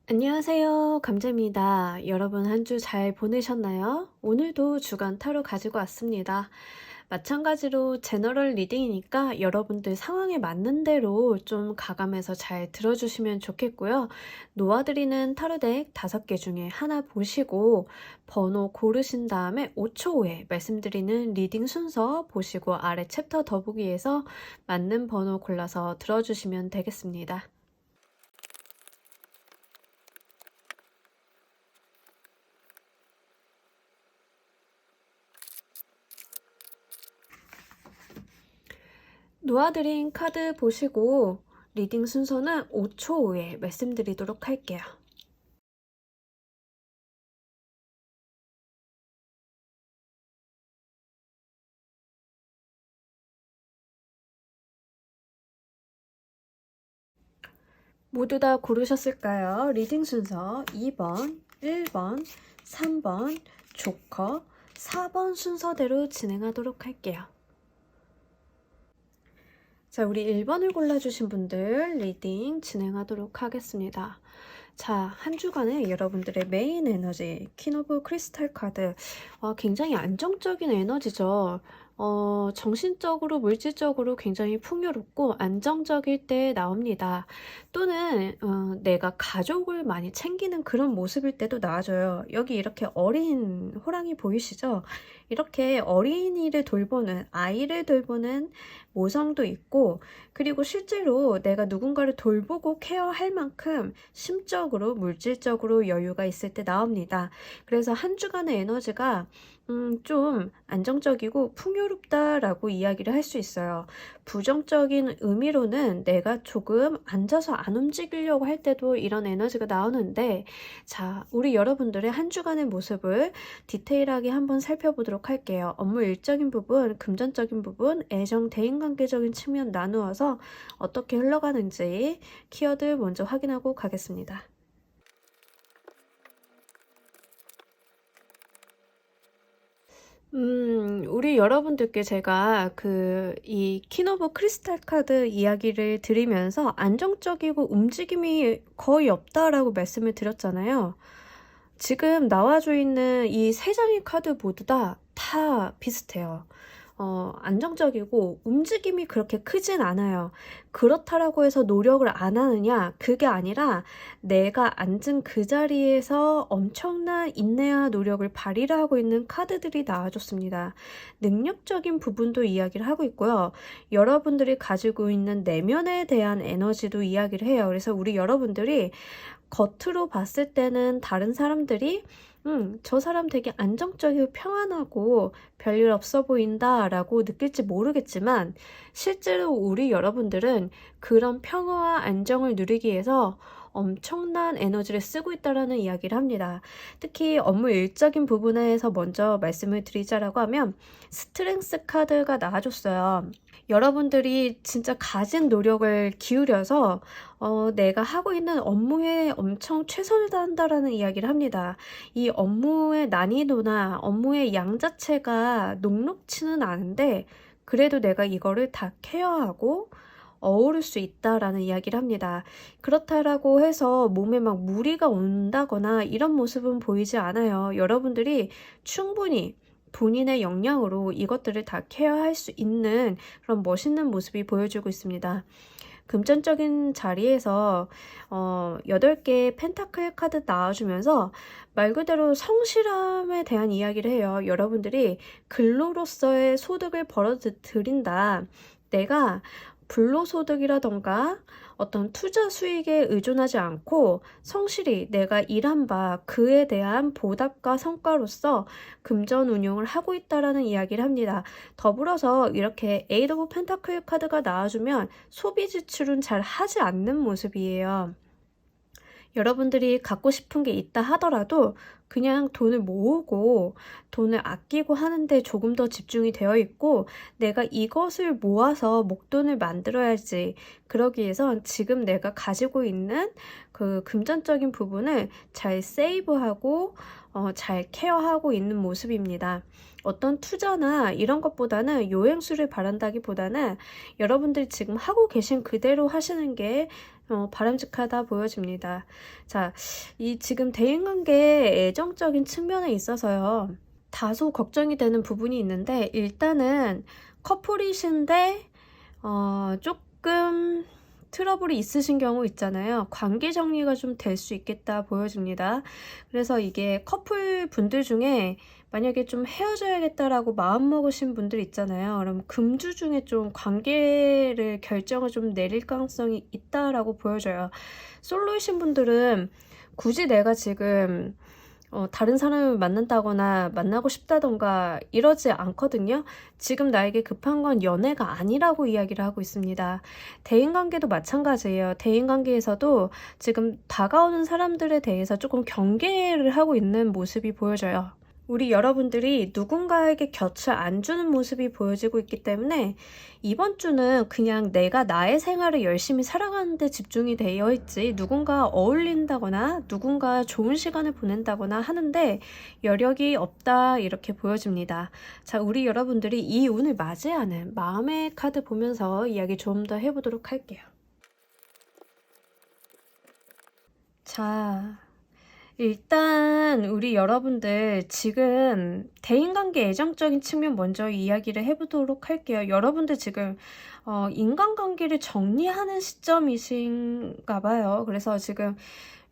안녕하세요. 감자입니다. 여러분 한 주 잘 보내셨나요? 오늘도 주간 타로 가지고 왔습니다. 마찬가지로 제너럴 리딩이니까 여러분들 상황에 맞는 대로 좀 가감해서 잘 들어주시면 좋겠고요. 놓아드리는 타로덱 5개 중에 하나 보시고 번호 고르신 다음에 5초 후에 말씀드리는 리딩 순서 보시고 아래 챕터 더보기에서 맞는 번호 골라서 들어주시면 되겠습니다. 놓아드린 카드 보시고 리딩 순서는 5초 후에 말씀드리도록 할게요. 모두 다 고르셨을까요? 리딩 순서 2번, 1번, 3번, 조커, 4번 순서대로 진행하도록 할게요. 자, 우리 1번을 골라주신 분들 리딩 진행하도록 하겠습니다. 자, 한 주간의 여러분들의 메인 에너지 퀸 오브 크리스탈 카드, 굉장히 안정적인 에너지죠. 정신적으로 물질적으로 굉장히 풍요롭고 안정적일 때 나옵니다. 또는 내가 가족을 많이 챙기는 그런 모습일 때도 나와줘요. 여기 이렇게 어린 호랑이 보이시죠? 이렇게 어린이를 돌보는, 아이를 돌보는 모성도 있고, 그리고 실제로 내가 누군가를 돌보고 케어할 만큼 심적으로 물질적으로 여유가 있을 때 나옵니다. 그래서 한 주간의 에너지가 좀 안정적이고 풍요롭다라고 이야기를 할 수 있어요. 부정적인 의미로는 내가 조금 앉아서 안 움직이려고 할 때도 이런 에너지가 나오는데, 자, 우리 여러분들의 한 주간의 모습을 디테일하게 한번 살펴보도록 할게요. 업무 일적인 부분, 금전적인 부분, 애정, 대인관계적인 측면 나누어서 어떻게 흘러가는지 키워드 먼저 확인하고 가겠습니다. 우리 여러분들께 제가 이 퀸 오브 크리스탈 카드 이야기를 드리면서 안정적이고 움직임이 거의 없다라고 말씀을 드렸잖아요. 지금 나와져 있는 이 3장의 카드 모두 다 비슷해요. 안정적이고 움직임이 그렇게 크진 않아요. 그렇다라고 해서 노력을 안 하느냐? 그게 아니라 내가 앉은 그 자리에서 엄청난 인내와 노력을 발휘를 하고 있는 카드들이 나와줬습니다. 능력적인 부분도 이야기를 하고 있고요. 여러분들이 가지고 있는 내면에 대한 에너지도 이야기를 해요. 그래서 우리 여러분들이 겉으로 봤을 때는 다른 사람들이 저 사람 되게 안정적이고 평안하고 별일 없어 보인다 라고 느낄지 모르겠지만, 실제로 우리 여러분들은 그런 평화와 안정을 누리기 위해서 엄청난 에너지를 쓰고 있다라는 이야기를 합니다. 특히 업무 일적인 부분에서 먼저 말씀을 드리자라고 하면 스트렝스 카드가 나와줬어요. 여러분들이 진짜 가진 노력을 기울여서 내가 하고 있는 업무에 엄청 최선을 다한다라는 이야기를 합니다. 이 업무의 난이도나 업무의 양 자체가 녹록치는 않은데, 그래도 내가 이거를 다 케어하고 어우를 수 있다라는 이야기를 합니다. 그렇다라고 해서 몸에 막 무리가 온다거나 이런 모습은 보이지 않아요. 여러분들이 충분히 본인의 역량으로 이것들을 다 케어할 수 있는 그런 멋있는 모습이 보여주고 있습니다. 금전적인 자리에서 8개의 펜타클 카드 나와주면서 말 그대로 성실함에 대한 이야기를 해요. 여러분들이 근로로서의 소득을 벌어들인다. 내가 불로소득이라던가 어떤 투자 수익에 의존하지 않고 성실히 내가 일한 바 그에 대한 보답과 성과로서 금전 운용을 하고 있다라는 이야기를 합니다. 더불어서 이렇게 에이드 오브 펜타클 카드가 나와주면 소비 지출은 잘 하지 않는 모습이에요. 여러분들이 갖고 싶은 게 있다 하더라도 그냥 돈을 모으고 돈을 아끼고 하는데 조금 더 집중이 되어 있고, 내가 이것을 모아서 목돈을 만들어야지, 그러기 위해선 지금 내가 가지고 있는 그 금전적인 부분을 잘 세이브하고 잘 케어하고 있는 모습입니다. 어떤 투자나 이런 것보다는 요행수를 바란다기보다는 여러분들이 지금 하고 계신 그대로 하시는 게 바람직하다 보여집니다. 자, 이 지금 대인관계 애정적인 측면에 있어서요, 다소 걱정이 되는 부분이 있는데, 일단은 커플이신데 조금 트러블이 있으신 경우 있잖아요. 관계 정리가 좀 될 수 있겠다 보여집니다. 그래서 이게 커플 분들 중에 만약에 좀 헤어져야겠다라고 마음먹으신 분들 있잖아요. 그럼 금주 중에 좀 관계를 결정을 좀 내릴 가능성이 있다라고 보여져요. 솔로이신 분들은 굳이 내가 지금 다른 사람을 만난다거나 만나고 싶다던가 이러지 않거든요. 지금 나에게 급한 건 연애가 아니라고 이야기를 하고 있습니다. 대인관계도 마찬가지예요. 대인관계에서도 지금 다가오는 사람들에 대해서 조금 경계를 하고 있는 모습이 보여져요. 우리 여러분들이 누군가에게 곁을 안 주는 모습이 보여지고 있기 때문에 이번 주는 그냥 내가 나의 생활을 열심히 살아가는 데 집중이 되어 있지, 누군가 어울린다거나 누군가 좋은 시간을 보낸다거나 하는데 여력이 없다, 이렇게 보여집니다. 자, 우리 여러분들이 이 운을 맞이하는 마음의 카드 보면서 이야기 좀 더 해보도록 할게요. 자, 일단 우리 여러분들 지금 대인관계 애정적인 측면 먼저 이야기를 해보도록 할게요. 여러분들 지금 인간관계를 정리하는 시점이신가 봐요. 그래서 지금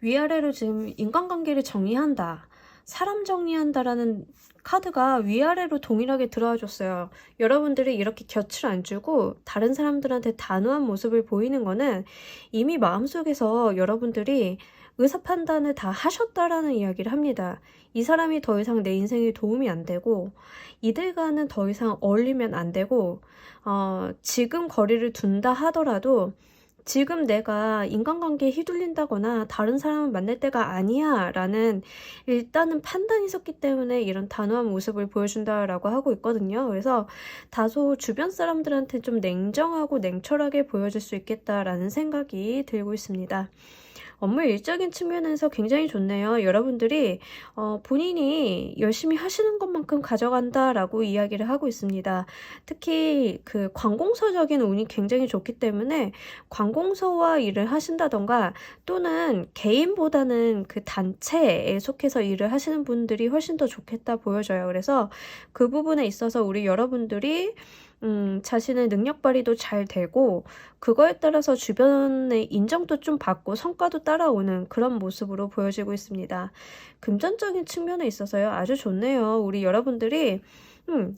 위아래로 지금 인간관계를 정리한다, 사람 정리한다라는 카드가 위아래로 동일하게 들어와 줬어요. 여러분들이 이렇게 곁을 안 주고 다른 사람들한테 단호한 모습을 보이는 거는 이미 마음속에서 여러분들이 의사 판단을 다 하셨다라는 이야기를 합니다. 이 사람이 더 이상 내 인생에 도움이 안 되고 이들과는 더 이상 어울리면 안 되고 지금 거리를 둔다 하더라도 지금 내가 인간관계에 휘둘린다거나 다른 사람을 만날 때가 아니야 라는 일단은 판단이 있었기 때문에 이런 단호한 모습을 보여준다라고 하고 있거든요. 그래서 다소 주변 사람들한테 좀 냉정하고 냉철하게 보여줄 수 있겠다라는 생각이 들고 있습니다. 업무 일적인 측면에서 굉장히 좋네요. 여러분들이 본인이 열심히 하시는 것만큼 가져간다라고 이야기를 하고 있습니다. 특히 그 관공서적인 운이 굉장히 좋기 때문에 관공서와 일을 하신다던가 또는 개인보다는 그 단체에 속해서 일을 하시는 분들이 훨씬 더 좋겠다 보여져요. 그래서 그 부분에 있어서 우리 여러분들이 자신의 능력 발휘도 잘 되고 그거에 따라서 주변의 인정도 좀 받고 성과도 따라오는 그런 모습으로 보여지고 있습니다. 금전적인 측면에 있어서요, 아주 좋네요. 우리 여러분들이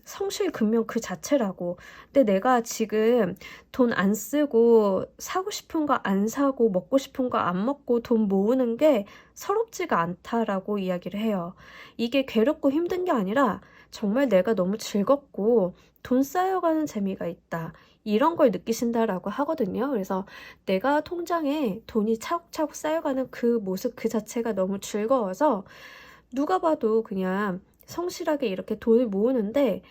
성실금명 그 자체라고. 근데 내가 지금 돈 안 쓰고 사고 싶은 거 안 사고 먹고 싶은 거 안 먹고 돈 모으는 게 서럽지가 않다라고 이야기를 해요. 이게 괴롭고 힘든 게 아니라 정말 내가 너무 즐겁고 돈 쌓여가는 재미가 있다, 이런 걸 느끼신다라고 하거든요. 그래서 내가 통장에 돈이 차곡차곡 쌓여가는 그 모습 그 자체가 너무 즐거워서 누가 봐도 그냥 성실하게 이렇게 돈을 모으는데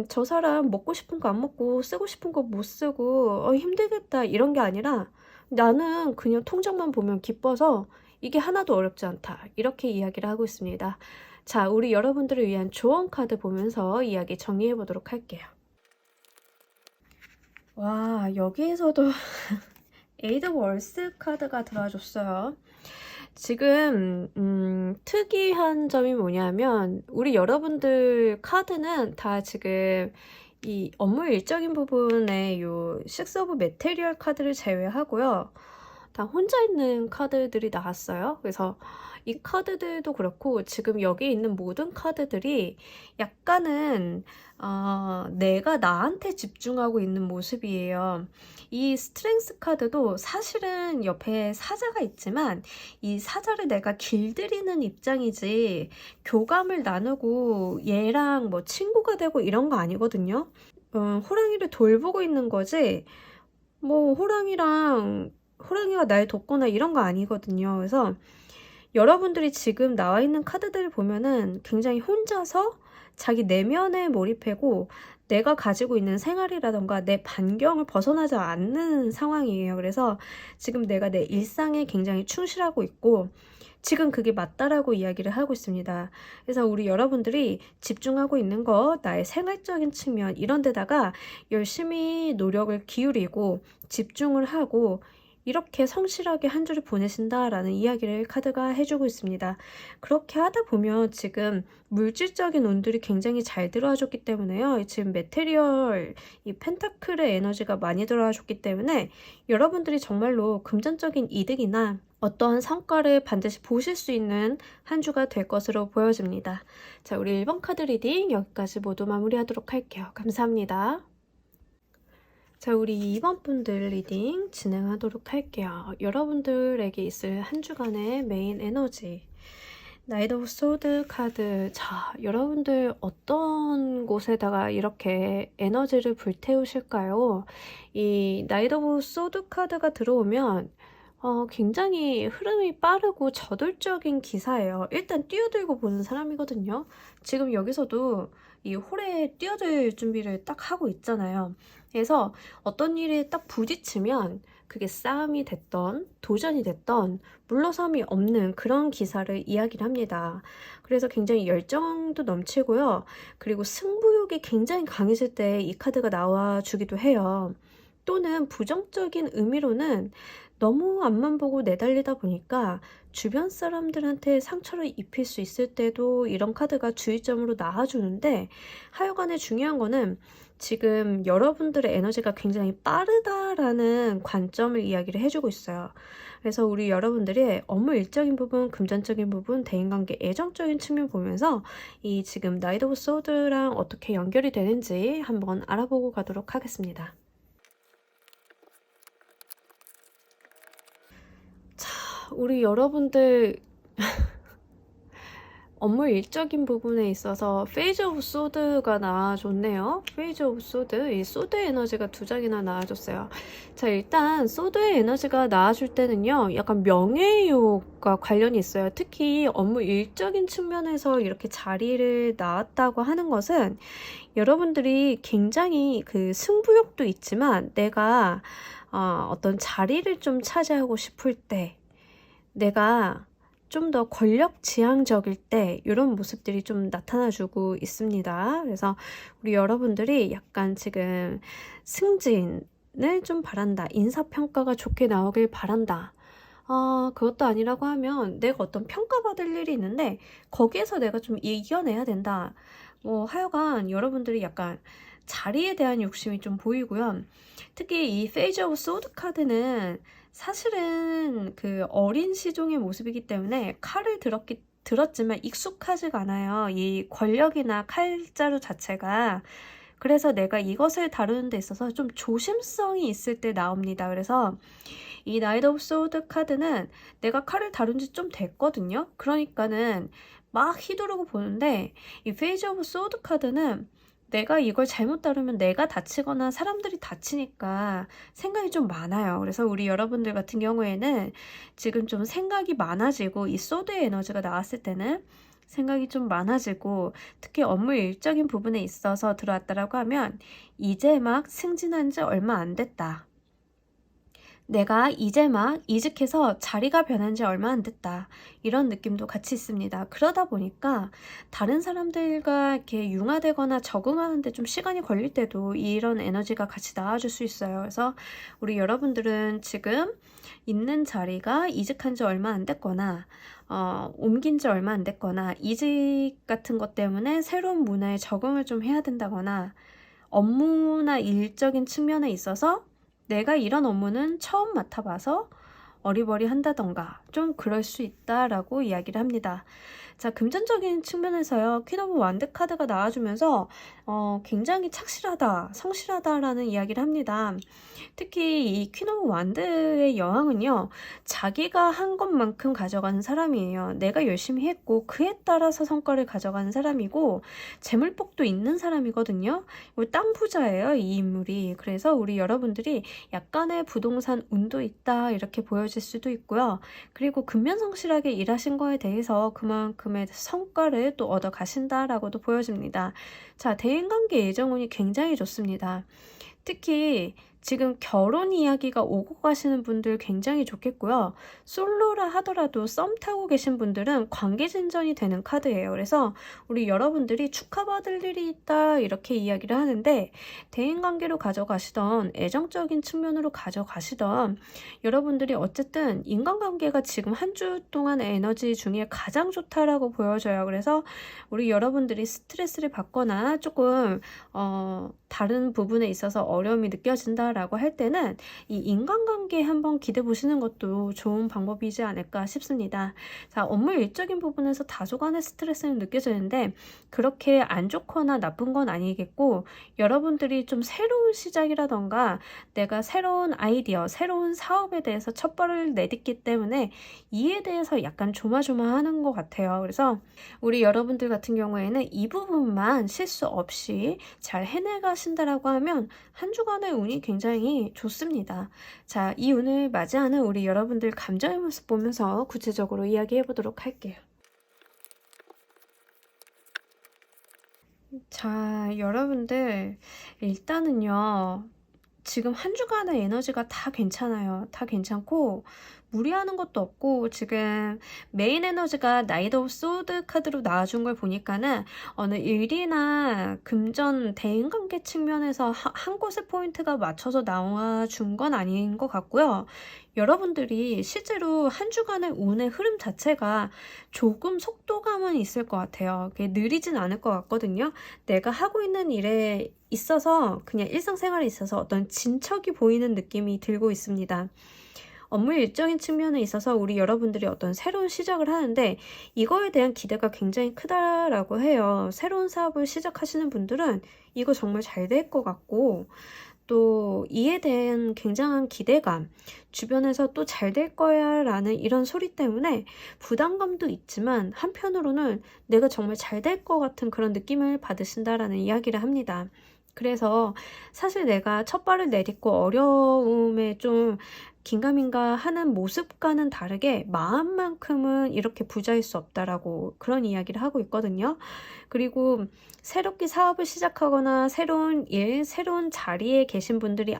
저 사람 먹고 싶은 거 안 먹고 쓰고 싶은 거 못 쓰고 힘들겠다, 이런 게 아니라 나는 그냥 통장만 보면 기뻐서 이게 하나도 어렵지 않다, 이렇게 이야기를 하고 있습니다. 자, 우리 여러분들을 위한 조언 카드 보면서 이야기 정리해 보도록 할게요. 와, 여기에서도 에이드 월스 카드가 들어와줬어요. 지금 특이한 점이 뭐냐면 우리 여러분들 카드는 다 지금 이 업무 일적인 부분에 요 식스 오브 메테리얼 카드를 제외하고요, 다 혼자 있는 카드들이 나왔어요. 그래서 이 카드들도 그렇고 지금 여기 있는 모든 카드들이 약간은 내가 나한테 집중하고 있는 모습이에요. 이 스트렝스 카드도 사실은 옆에 사자가 있지만 이 사자를 내가 길들이는 입장이지 교감을 나누고 얘랑 뭐 친구가 되고 이런 거 아니거든요. 호랑이를 돌보고 있는 거지 뭐 호랑이가 날 돕거나 이런 거 아니거든요. 그래서 여러분들이 지금 나와 있는 카드들을 보면은 굉장히 혼자서 자기 내면에 몰입하고 내가 가지고 있는 생활이라던가 내 반경을 벗어나지 않는 상황이에요. 그래서 지금 내가 내 일상에 굉장히 충실하고 있고 지금 그게 맞다라고 이야기를 하고 있습니다. 그래서 우리 여러분들이 집중하고 있는 거, 나의 생활적인 측면 이런 데다가 열심히 노력을 기울이고 집중을 하고 이렇게 성실하게 한 주를 보내신다라는 이야기를 카드가 해주고 있습니다. 그렇게 하다 보면 지금 물질적인 운들이 굉장히 잘 들어와줬기 때문에요. 지금 메테리얼, 이 펜타클의 에너지가 많이 들어와줬기 때문에 여러분들이 정말로 금전적인 이득이나 어떠한 성과를 반드시 보실 수 있는 한 주가 될 것으로 보여집니다. 자, 우리 1번 카드 리딩 여기까지 모두 마무리하도록 할게요. 감사합니다. 자, 우리 2번 분들 리딩 진행하도록 할게요. 여러분들에게 있을 한 주간의 메인 에너지. 나이트 오브 소드 카드. 자, 여러분들 어떤 곳에다가 이렇게 에너지를 불태우실까요? 이 나이트 오브 소드 카드가 들어오면 굉장히 흐름이 빠르고 저돌적인 기사예요. 일단 뛰어들고 보는 사람이거든요. 지금 여기서도 이 홀에 뛰어들 준비를 딱 하고 있잖아요. 그래서 어떤 일이 딱 부딪히면 그게 싸움이 됐던 도전이 됐던 물러섬이 없는 그런 기사를 이야기를 합니다. 그래서 굉장히 열정도 넘치고요. 그리고 승부욕이 굉장히 강해질 때 이 카드가 나와주기도 해요. 또는 부정적인 의미로는 너무 앞만 보고 내달리다 보니까 주변 사람들한테 상처를 입힐 수 있을 때도 이런 카드가 주의점으로 나와주는데, 하여간에 중요한 거는 지금 여러분들의 에너지가 굉장히 빠르다라는 관점을 이야기를 해주고 있어요. 그래서 우리 여러분들이 업무 일적인 부분, 금전적인 부분, 대인관계, 애정적인 측면 보면서 이 지금 나이트 오브 소드랑 어떻게 연결이 되는지 한번 알아보고 가도록 하겠습니다. 우리 여러분들 업무 일적인 부분에 있어서 페이즈 오브 소드가 나와줬네요. 페이즈 오브 소드, 이 소드 에너지가 2장이나 나와줬어요. 자, 일단 소드의 에너지가 나와줄 때는요, 약간 명예욕과 관련이 있어요. 특히 업무 일적인 측면에서 이렇게 자리를 나왔다고 하는 것은 여러분들이 굉장히 그 승부욕도 있지만 내가 어떤 자리를 좀 차지하고 싶을 때, 내가 좀 더 권력지향적일 때 이런 모습들이 좀 나타나주고 있습니다. 그래서 우리 여러분들이 약간 지금 승진을 좀 바란다. 인사평가가 좋게 나오길 바란다. 그것도 아니라고 하면 내가 어떤 평가받을 일이 있는데 거기에서 내가 좀 이겨내야 된다. 하여간 여러분들이 약간 자리에 대한 욕심이 좀 보이고요. 특히 이 페이즈 오브 소드 카드는 사실은 그 어린 시종의 모습이기 때문에 칼을 들었지만 익숙하지가 않아요. 이 권력이나 칼자루 자체가. 그래서 내가 이것을 다루는 데 있어서 좀 조심성이 있을 때 나옵니다. 그래서 이 나이트 오브 소드 카드는 내가 칼을 다룬 지 좀 됐거든요. 그러니까는 막 휘두르고 보는데 이 페이즈 오브 소드 카드는 내가 이걸 잘못 다루면 내가 다치거나 사람들이 다치니까 생각이 좀 많아요. 그래서 우리 여러분들 같은 경우에는 지금 좀 생각이 많아지고 이 소드의 에너지가 나왔을 때는 생각이 좀 많아지고 특히 업무 일적인 부분에 있어서 들어왔다라고 하면 이제 막 승진한 지 얼마 안 됐다. 내가 이제 막 이직해서 자리가 변한 지 얼마 안 됐다. 이런 느낌도 같이 있습니다. 그러다 보니까 다른 사람들과 이렇게 융화되거나 적응하는데 좀 시간이 걸릴 때도 이런 에너지가 같이 나와줄 수 있어요. 그래서 우리 여러분들은 지금 있는 자리가 이직한 지 얼마 안 됐거나 옮긴 지 얼마 안 됐거나 이직 같은 것 때문에 새로운 문화에 적응을 좀 해야 된다거나 업무나 일적인 측면에 있어서 내가 이런 업무는 처음 맡아봐서 어리버리 한다던가 좀 그럴 수 있다라고 이야기를 합니다. 자, 금전적인 측면에서요. 퀸 오브 완드 카드가 나와주면서 굉장히 착실하다, 성실하다라는 이야기를 합니다. 특히 이 퀸 오브 완드의 여왕은요. 자기가 한 것만큼 가져가는 사람이에요. 내가 열심히 했고 그에 따라서 성과를 가져가는 사람이고 재물복도 있는 사람이거든요. 땅 부자예요, 이 인물이. 그래서 우리 여러분들이 약간의 부동산 운도 있다 이렇게 보여주고 보여질 수도 있고요. 그리고 근면성실하게 일하신 거에 대해서 그만큼의 성과를 또 얻어 가신다라고도 보여집니다. 자, 대인관계 예정운이 굉장히 좋습니다. 특히 지금 결혼 이야기가 오고 가시는 분들 굉장히 좋겠고요. 솔로라 하더라도 썸 타고 계신 분들은 관계 진전이 되는 카드예요. 그래서 우리 여러분들이 축하받을 일이 있다 이렇게 이야기를 하는데, 대인관계로 가져가시던 애정적인 측면으로 가져가시던 여러분들이 어쨌든 인간관계가 지금 한 주 동안의 에너지 중에 가장 좋다라고 보여져요. 그래서 우리 여러분들이 스트레스를 받거나 조금 다른 부분에 있어서 어려움이 느껴진다라고 할 때는 이 인간관계에 한번 기대 보시는 것도 좋은 방법이지 않을까 싶습니다. 자, 업무 일적인 부분에서 다소간의 스트레스는 느껴지는데 그렇게 안 좋거나 나쁜 건 아니겠고, 여러분들이 좀 새로운 시작이라던가 내가 새로운 아이디어, 새로운 사업에 대해서 첫발을 내딛기 때문에 이에 대해서 약간 조마조마하는 것 같아요. 그래서 우리 여러분들 같은 경우에는 이 부분만 실수 없이 잘 해내가신다라고 하면 한 주간의 운이 굉장히 좋습니다. 자, 이 운을 맞이하는 우리 여러분들 감정의 모습 보면서 구체적으로 이야기해 보도록 할게요. 자, 여러분들 일단은요, 지금 한 주간의 에너지가 다 괜찮아요. 다 괜찮고 무리하는 것도 없고, 지금 메인 에너지가 나이트 오브 소드 카드로 나와준 걸 보니까는 어느 일이나 금전 대인관계 측면에서 한 곳에 포인트가 맞춰서 나와준 건 아닌 것 같고요. 여러분들이 실제로 한 주간의 운의 흐름 자체가 조금 속도감은 있을 것 같아요. 그게 느리진 않을 것 같거든요. 내가 하고 있는 일에 있어서, 그냥 일상생활에 있어서 어떤 진척이 보이는 느낌이 들고 있습니다. 업무 일적인 측면에 있어서 우리 여러분들이 어떤 새로운 시작을 하는데 이거에 대한 기대가 굉장히 크다라고 해요. 새로운 사업을 시작하시는 분들은 이거 정말 잘 될 것 같고, 또 이에 대한 굉장한 기대감, 주변에서 또 잘 될 거야 라는 이런 소리 때문에 부담감도 있지만 한편으로는 내가 정말 잘 될 것 같은 그런 느낌을 받으신다라는 이야기를 합니다. 그래서 사실 내가 첫 발을 내딛고 어려움에 좀 긴가민가 하는 모습과는 다르게 마음만큼은 이렇게 부자일 수 없다라고 그런 이야기를 하고 있거든요. 그리고 새롭게 사업을 시작하거나 새로운 일, 새로운 자리에 계신 분들이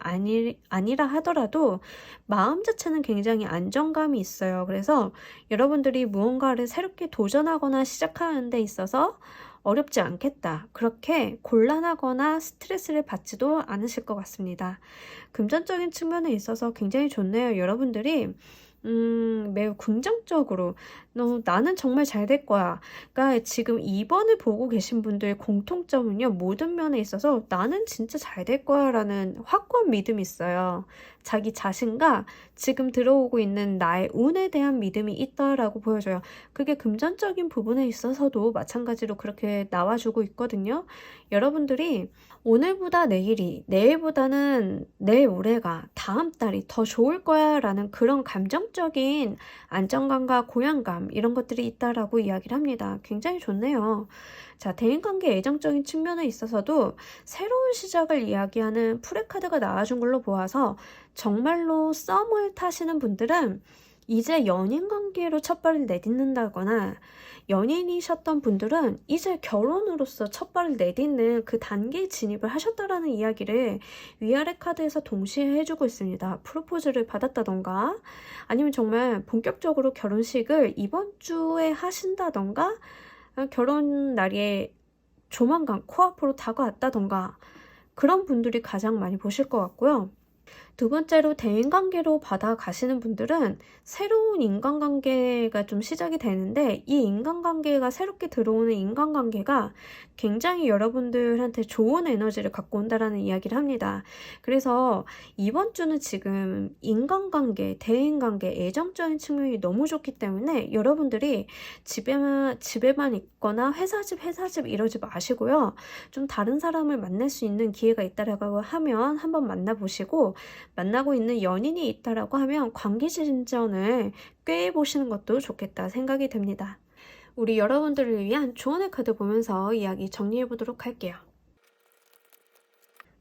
아니라 하더라도 마음 자체는 굉장히 안정감이 있어요. 그래서 여러분들이 무언가를 새롭게 도전하거나 시작하는 데 있어서 어렵지 않겠다, 그렇게 곤란하거나 스트레스를 받지도 않으실 것 같습니다. 금전적인 측면에 있어서 굉장히 좋네요. 여러분들이 매우 긍정적으로 나는 정말 잘 될 거야. 그러니까 지금 2번을 보고 계신 분들의 공통점은요, 모든 면에 있어서 나는 진짜 잘 될 거야 라는 확고한 믿음이 있어요. 자기 자신과 지금 들어오고 있는 나의 운에 대한 믿음이 있다라고 보여져요. 그게 금전적인 부분에 있어서도 마찬가지로 그렇게 나와주고 있거든요. 여러분들이 오늘보다 내일이, 내일보다는 내일 모레가, 다음 달이 더 좋을 거야 라는 그런 감정적인 안정감과 고향감, 이런 것들이 있다라고 이야기를 합니다. 굉장히 좋네요. 자, 대인관계 애정적인 측면에 있어서도 새로운 시작을 이야기하는 풀의 카드가 나와준 걸로 보아서 정말로 썸을 타시는 분들은 이제 연인 관계로 첫 발을 내딛는다거나, 연인이셨던 분들은 이제 결혼으로서 첫 발을 내딛는 그 단계에 진입을 하셨다라는 이야기를 위아래 카드에서 동시에 해주고 있습니다. 프로포즈를 받았다던가, 아니면 정말 본격적으로 결혼식을 이번 주에 하신다던가, 결혼 날이 조만간 코앞으로 다가왔다던가, 그런 분들이 가장 많이 보실 것 같고요. 두 번째로 대인관계로 받아가시는 분들은 새로운 인간관계가 좀 시작이 되는데, 이 인간관계가, 새롭게 들어오는 인간관계가 굉장히 여러분들한테 좋은 에너지를 갖고 온다라는 이야기를 합니다. 그래서 이번 주는 지금 인간관계, 대인관계, 애정적인 측면이 너무 좋기 때문에 여러분들이 집에만 있거나 회사집 이러지 마시고요. 좀 다른 사람을 만날 수 있는 기회가 있다라고 하면 한번 만나보시고, 만나고 있는 연인이 있다라고 하면 관계 진전을 꾀해보시는 것도 좋겠다 생각이 듭니다. 우리 여러분들을 위한 조언의 카드 보면서 이야기 정리해 보도록 할게요.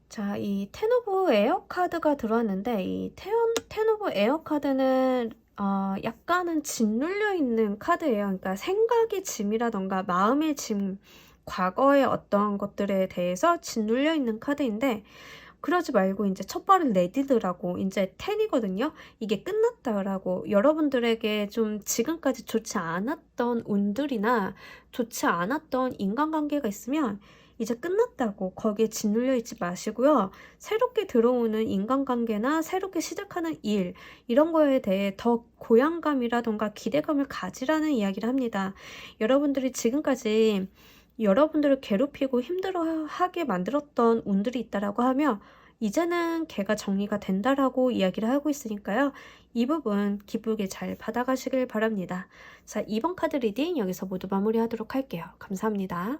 자, 이 텐 오브 에어 카드가 들어왔는데, 이 텐 오브 에어 카드는 약간은 짓눌려 있는 카드예요. 그러니까 생각의 짐이라던가 마음의 짐, 과거의 어떤 것들에 대해서 짓눌려 있는 카드인데, 그러지 말고 이제 첫 발을 내디디라고, 이제 10이거든요. 이게 끝났다라고, 여러분들에게 좀 지금까지 좋지 않았던 운들이나 좋지 않았던 인간관계가 있으면 이제 끝났다고, 거기에 짓눌려 있지 마시고요. 새롭게 들어오는 인간관계나 새롭게 시작하는 일, 이런 거에 대해 더 고양감이라던가 기대감을 가지라는 이야기를 합니다. 여러분들이 지금까지 여러분들을 괴롭히고 힘들어하게 만들었던 운들이 있다라고 하면 이제는 걔가 정리가 된다라고 이야기를 하고 있으니까요. 이 부분 기쁘게 잘 받아가시길 바랍니다. 자, 2번 카드 리딩 여기서 모두 마무리하도록 할게요. 감사합니다.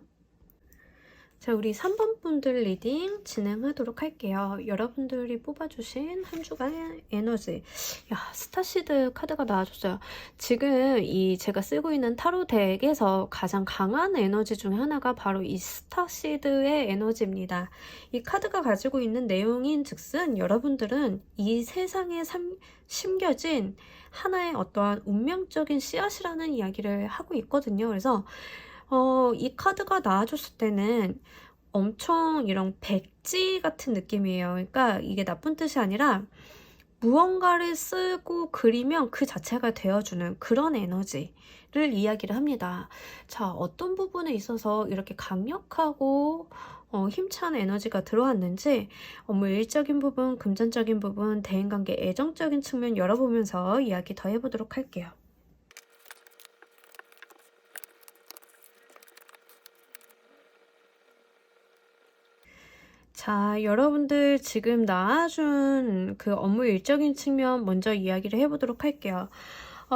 자, 우리 3번 분들 리딩 진행하도록 할게요. 여러분들이 뽑아주신 한 주간의 에너지. 야, 스타시드 카드가 나와줬어요. 지금 이 제가 쓰고 있는 타로 덱에서 가장 강한 에너지 중에 하나가 바로 이 스타시드의 에너지입니다. 이 카드가 가지고 있는 내용인 즉슨 여러분들은 이 세상에 심겨진 하나의 어떠한 운명적인 씨앗이라는 이야기를 하고 있거든요. 그래서 이 카드가 나와줬을 때는 엄청 이런 백지 같은 느낌이에요. 그러니까 이게 나쁜 뜻이 아니라 무언가를 쓰고 그리면 그 자체가 되어주는 그런 에너지를 이야기를 합니다. 자, 어떤 부분에 있어서 이렇게 강력하고 힘찬 에너지가 들어왔는지 일적인 부분, 금전적인 부분, 대인관계, 애정적인 측면 열어보면서 이야기 더 해보도록 할게요. 자, 여러분들 지금 나와준 그 업무 일적인 측면 먼저 이야기를 해보도록 할게요.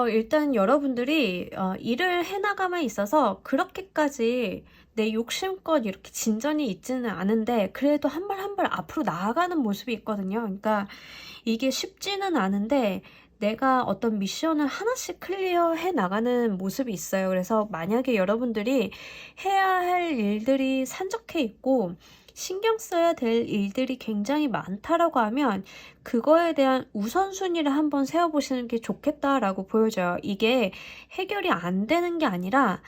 일단 여러분들이 일을 해나감에 있어서 그렇게까지 내 욕심껏 이렇게 진전이 있지는 않은데 그래도 한 발 한 발 앞으로 나아가는 모습이 있거든요. 그러니까 이게 쉽지는 않은데 내가 어떤 미션을 하나씩 클리어해 나가는 모습이 있어요. 그래서 만약에 여러분들이 해야 할 일들이 산적해 있고 신경 써야 될 일들이 굉장히 많다라고 하면 그거에 대한 우선순위를 한번 세워보시는 게 좋겠다라고 보여져요. 이게 해결이 안 되는 게 아니라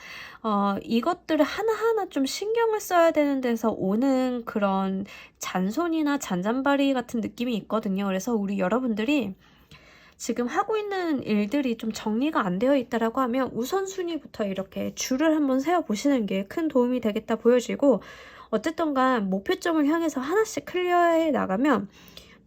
이것들을 하나하나 좀 신경을 써야 되는 데서 오는 그런 잔손이나 잔잔바리 같은 느낌이 있거든요. 그래서 우리 여러분들이 지금 하고 있는 일들이 좀 정리가 안 되어 있다라고 하면 우선순위부터 이렇게 줄을 한번 세워보시는 게 큰 도움이 되겠다 보여지고, 어쨌든 간 목표점을 향해서 하나씩 클리어해 나가면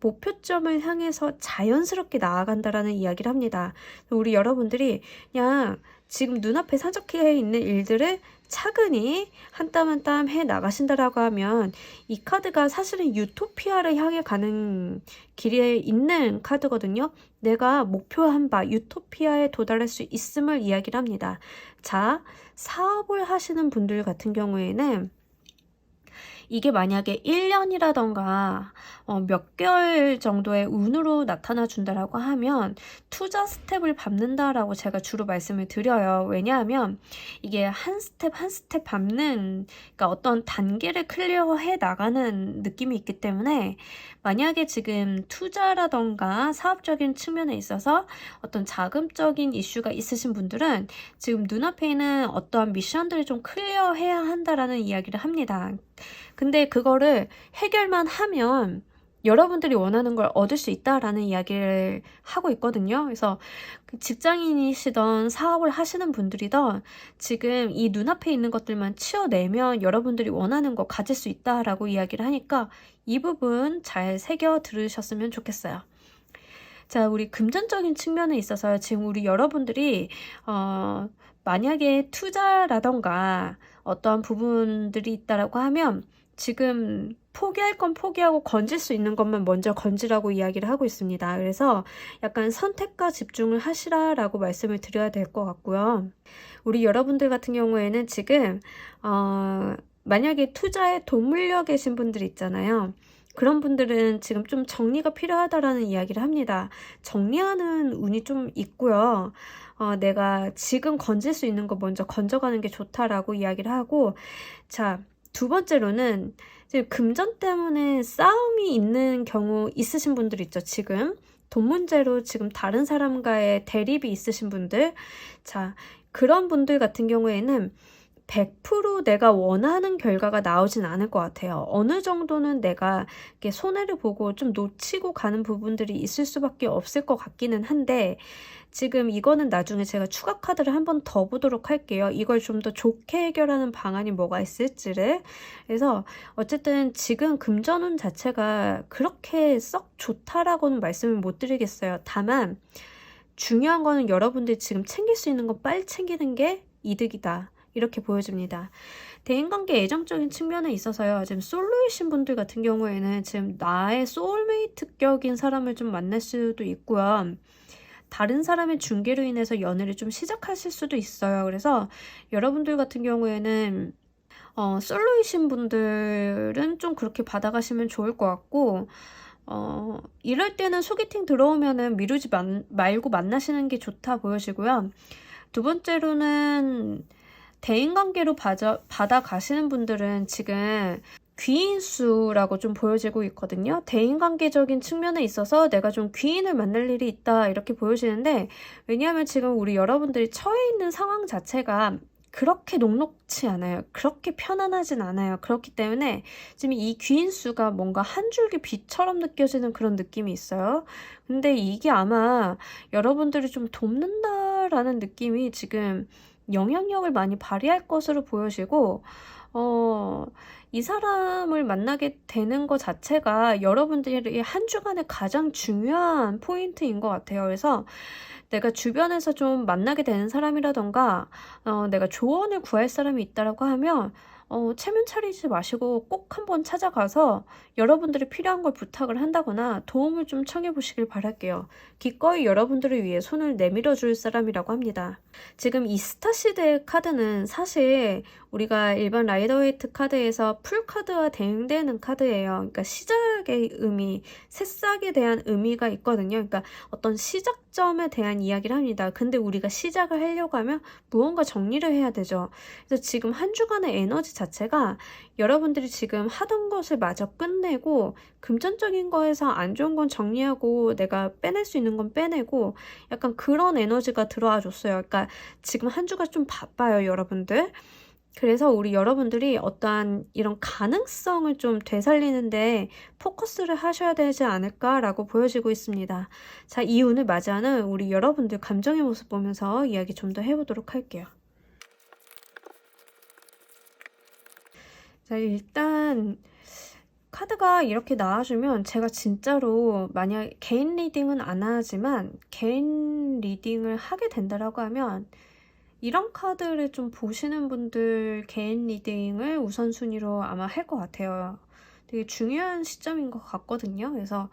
목표점을 향해서 자연스럽게 나아간다라는 이야기를 합니다. 우리 여러분들이 그냥 지금 눈앞에 산적해 있는 일들을 차근히 한 땀 한 땀 해 나가신다라고 하면 이 카드가 사실은 유토피아를 향해 가는 길에 있는 카드거든요. 내가 목표한 바 유토피아에 도달할 수 있음을 이야기를 합니다. 자, 사업을 하시는 분들 같은 경우에는 이게 만약에 1년이라던가 몇 개월 정도의 운으로 나타나 준다라고 하면 투자 스텝을 밟는다라고 제가 주로 말씀을 드려요. 왜냐하면 이게 한 스텝 한 스텝 밟는, 그러니까 어떤 단계를 클리어해 나가는 느낌이 있기 때문에 만약에 지금 투자라던가 사업적인 측면에 있어서 어떤 자금적인 이슈가 있으신 분들은 지금 눈앞에 있는 어떠한 미션들을 좀 클리어해야 한다라는 이야기를 합니다. 근데 그거를 해결만 하면 여러분들이 원하는 걸 얻을 수 있다라는 이야기를 하고 있거든요. 그래서 직장인이시던 사업을 하시는 분들이던 지금 이 눈앞에 있는 것들만 치워내면 여러분들이 원하는 거 가질 수 있다라고 이야기를 하니까 이 부분 잘 새겨 들으셨으면 좋겠어요. 자, 우리 금전적인 측면에 있어서 지금 우리 여러분들이 만약에 투자라던가 어떠한 부분들이 있다라고 하면 지금 포기할 건 포기하고 건질 수 있는 것만 먼저 건지라고 이야기를 하고 있습니다. 그래서 약간 선택과 집중을 하시라라고 말씀을 드려야 될 것 같고요. 우리 여러분들 같은 경우에는 지금 만약에 투자에 돈 물려 계신 분들 있잖아요. 그런 분들은 지금 좀 정리가 필요하다라는 이야기를 합니다. 정리하는 운이 좀 있고요. 내가 지금 건질 수 있는 거 먼저 건져가는 게 좋다라고 이야기를 하고, 자, 두 번째로는 금전 때문에 싸움이 있는 경우 있으신 분들 있죠. 지금 돈 문제로 지금 다른 사람과의 대립이 있으신 분들, 자, 그런 분들 같은 경우에는 100% 내가 원하는 결과가 나오진 않을 것 같아요. 어느 정도는 내가 이렇게 손해를 보고 좀 놓치고 가는 부분들이 있을 수밖에 없을 것 같기는 한데, 지금 이거는 나중에 제가 추가 카드를 한 번 더 보도록 할게요. 이걸 좀 더 좋게 해결하는 방안이 뭐가 있을지를. 그래서 어쨌든 지금 금전운 자체가 그렇게 썩 좋다라고는 말씀을 못 드리겠어요. 다만 중요한 거는 여러분들이 지금 챙길 수 있는 거 빨리 챙기는 게 이득이다, 이렇게 보여집니다. 대인관계 애정적인 측면에 있어서요, 지금 솔로이신 분들 같은 경우에는 지금 나의 소울메이트격인 사람을 좀 만날 수도 있고요. 다른 사람의 중개로 인해서 연애를 좀 시작하실 수도 있어요. 그래서 여러분들 같은 경우에는 솔로이신 분들은 좀 그렇게 받아가시면 좋을 것 같고, 이럴 때는 소개팅 들어오면은 미루지 말고 만나시는 게 좋다 보여지고요. 두 번째로는 대인관계로 받아가시는 분들은 지금 귀인수라고 좀 보여지고 있거든요. 대인관계적인 측면에 있어서 내가 좀 귀인을 만날 일이 있다, 이렇게 보여지는데, 왜냐하면 지금 우리 여러분들이 처해 있는 상황 자체가 그렇게 녹록치 않아요. 그렇게 편안하진 않아요. 그렇기 때문에 지금 이 귀인수가 뭔가 한 줄기 빛처럼 느껴지는 그런 느낌이 있어요. 근데 이게 아마 여러분들이 좀 돕는다라는 느낌이 지금 영향력을 많이 발휘할 것으로 보여지고, 이 사람을 만나게 되는 것 자체가 여러분들이 한 주간의 가장 중요한 포인트인 것 같아요. 그래서 내가 주변에서 좀 만나게 되는 사람이라던가, 내가 조언을 구할 사람이 있다라고 하면, 체면 차리지 마시고 꼭 한번 찾아가서 여러분들이 필요한 걸 부탁을 한다거나 도움을 좀 청해 보시길 바랄게요. 기꺼이 여러분들을 위해 손을 내밀어 줄 사람이라고 합니다. 지금 이 스타시드의 카드는 사실 우리가 일반 라이더웨이트 카드에서 풀카드와 대응되는 카드예요. 그러니까 시작의 의미, 새싹에 대한 의미가 있거든요. 그러니까 어떤 시작점에 대한 이야기를 합니다. 근데 우리가 시작을 하려고 하면 무언가 정리를 해야 되죠. 그래서 지금 한 주간의 에너지 자체가 여러분들이 지금 하던 것을 마저 끝내고, 금전적인 거에서 안 좋은 건 정리하고 내가 빼낼 수 있는 건 빼내고, 약간 그런 에너지가 들어와 줬어요. 그러니까 지금 한 주가 좀 바빠요, 여러분들. 그래서 우리 여러분들이 어떠한 이런 가능성을 좀 되살리는데 포커스를 하셔야 되지 않을까라고 보여지고 있습니다. 자, 이 운을 맞이하는 우리 여러분들 감정의 모습 보면서 이야기 좀 더 해보도록 할게요. 자, 일단 카드가 이렇게 나와주면 제가 진짜로 만약 개인 리딩은 안 하지만 개인 리딩을 하게 된다라고 하면 이런 카드를 좀 보시는 분들 개인 리딩을 우선순위로 아마 할 것 같아요. 되게 중요한 시점인 것 같거든요. 그래서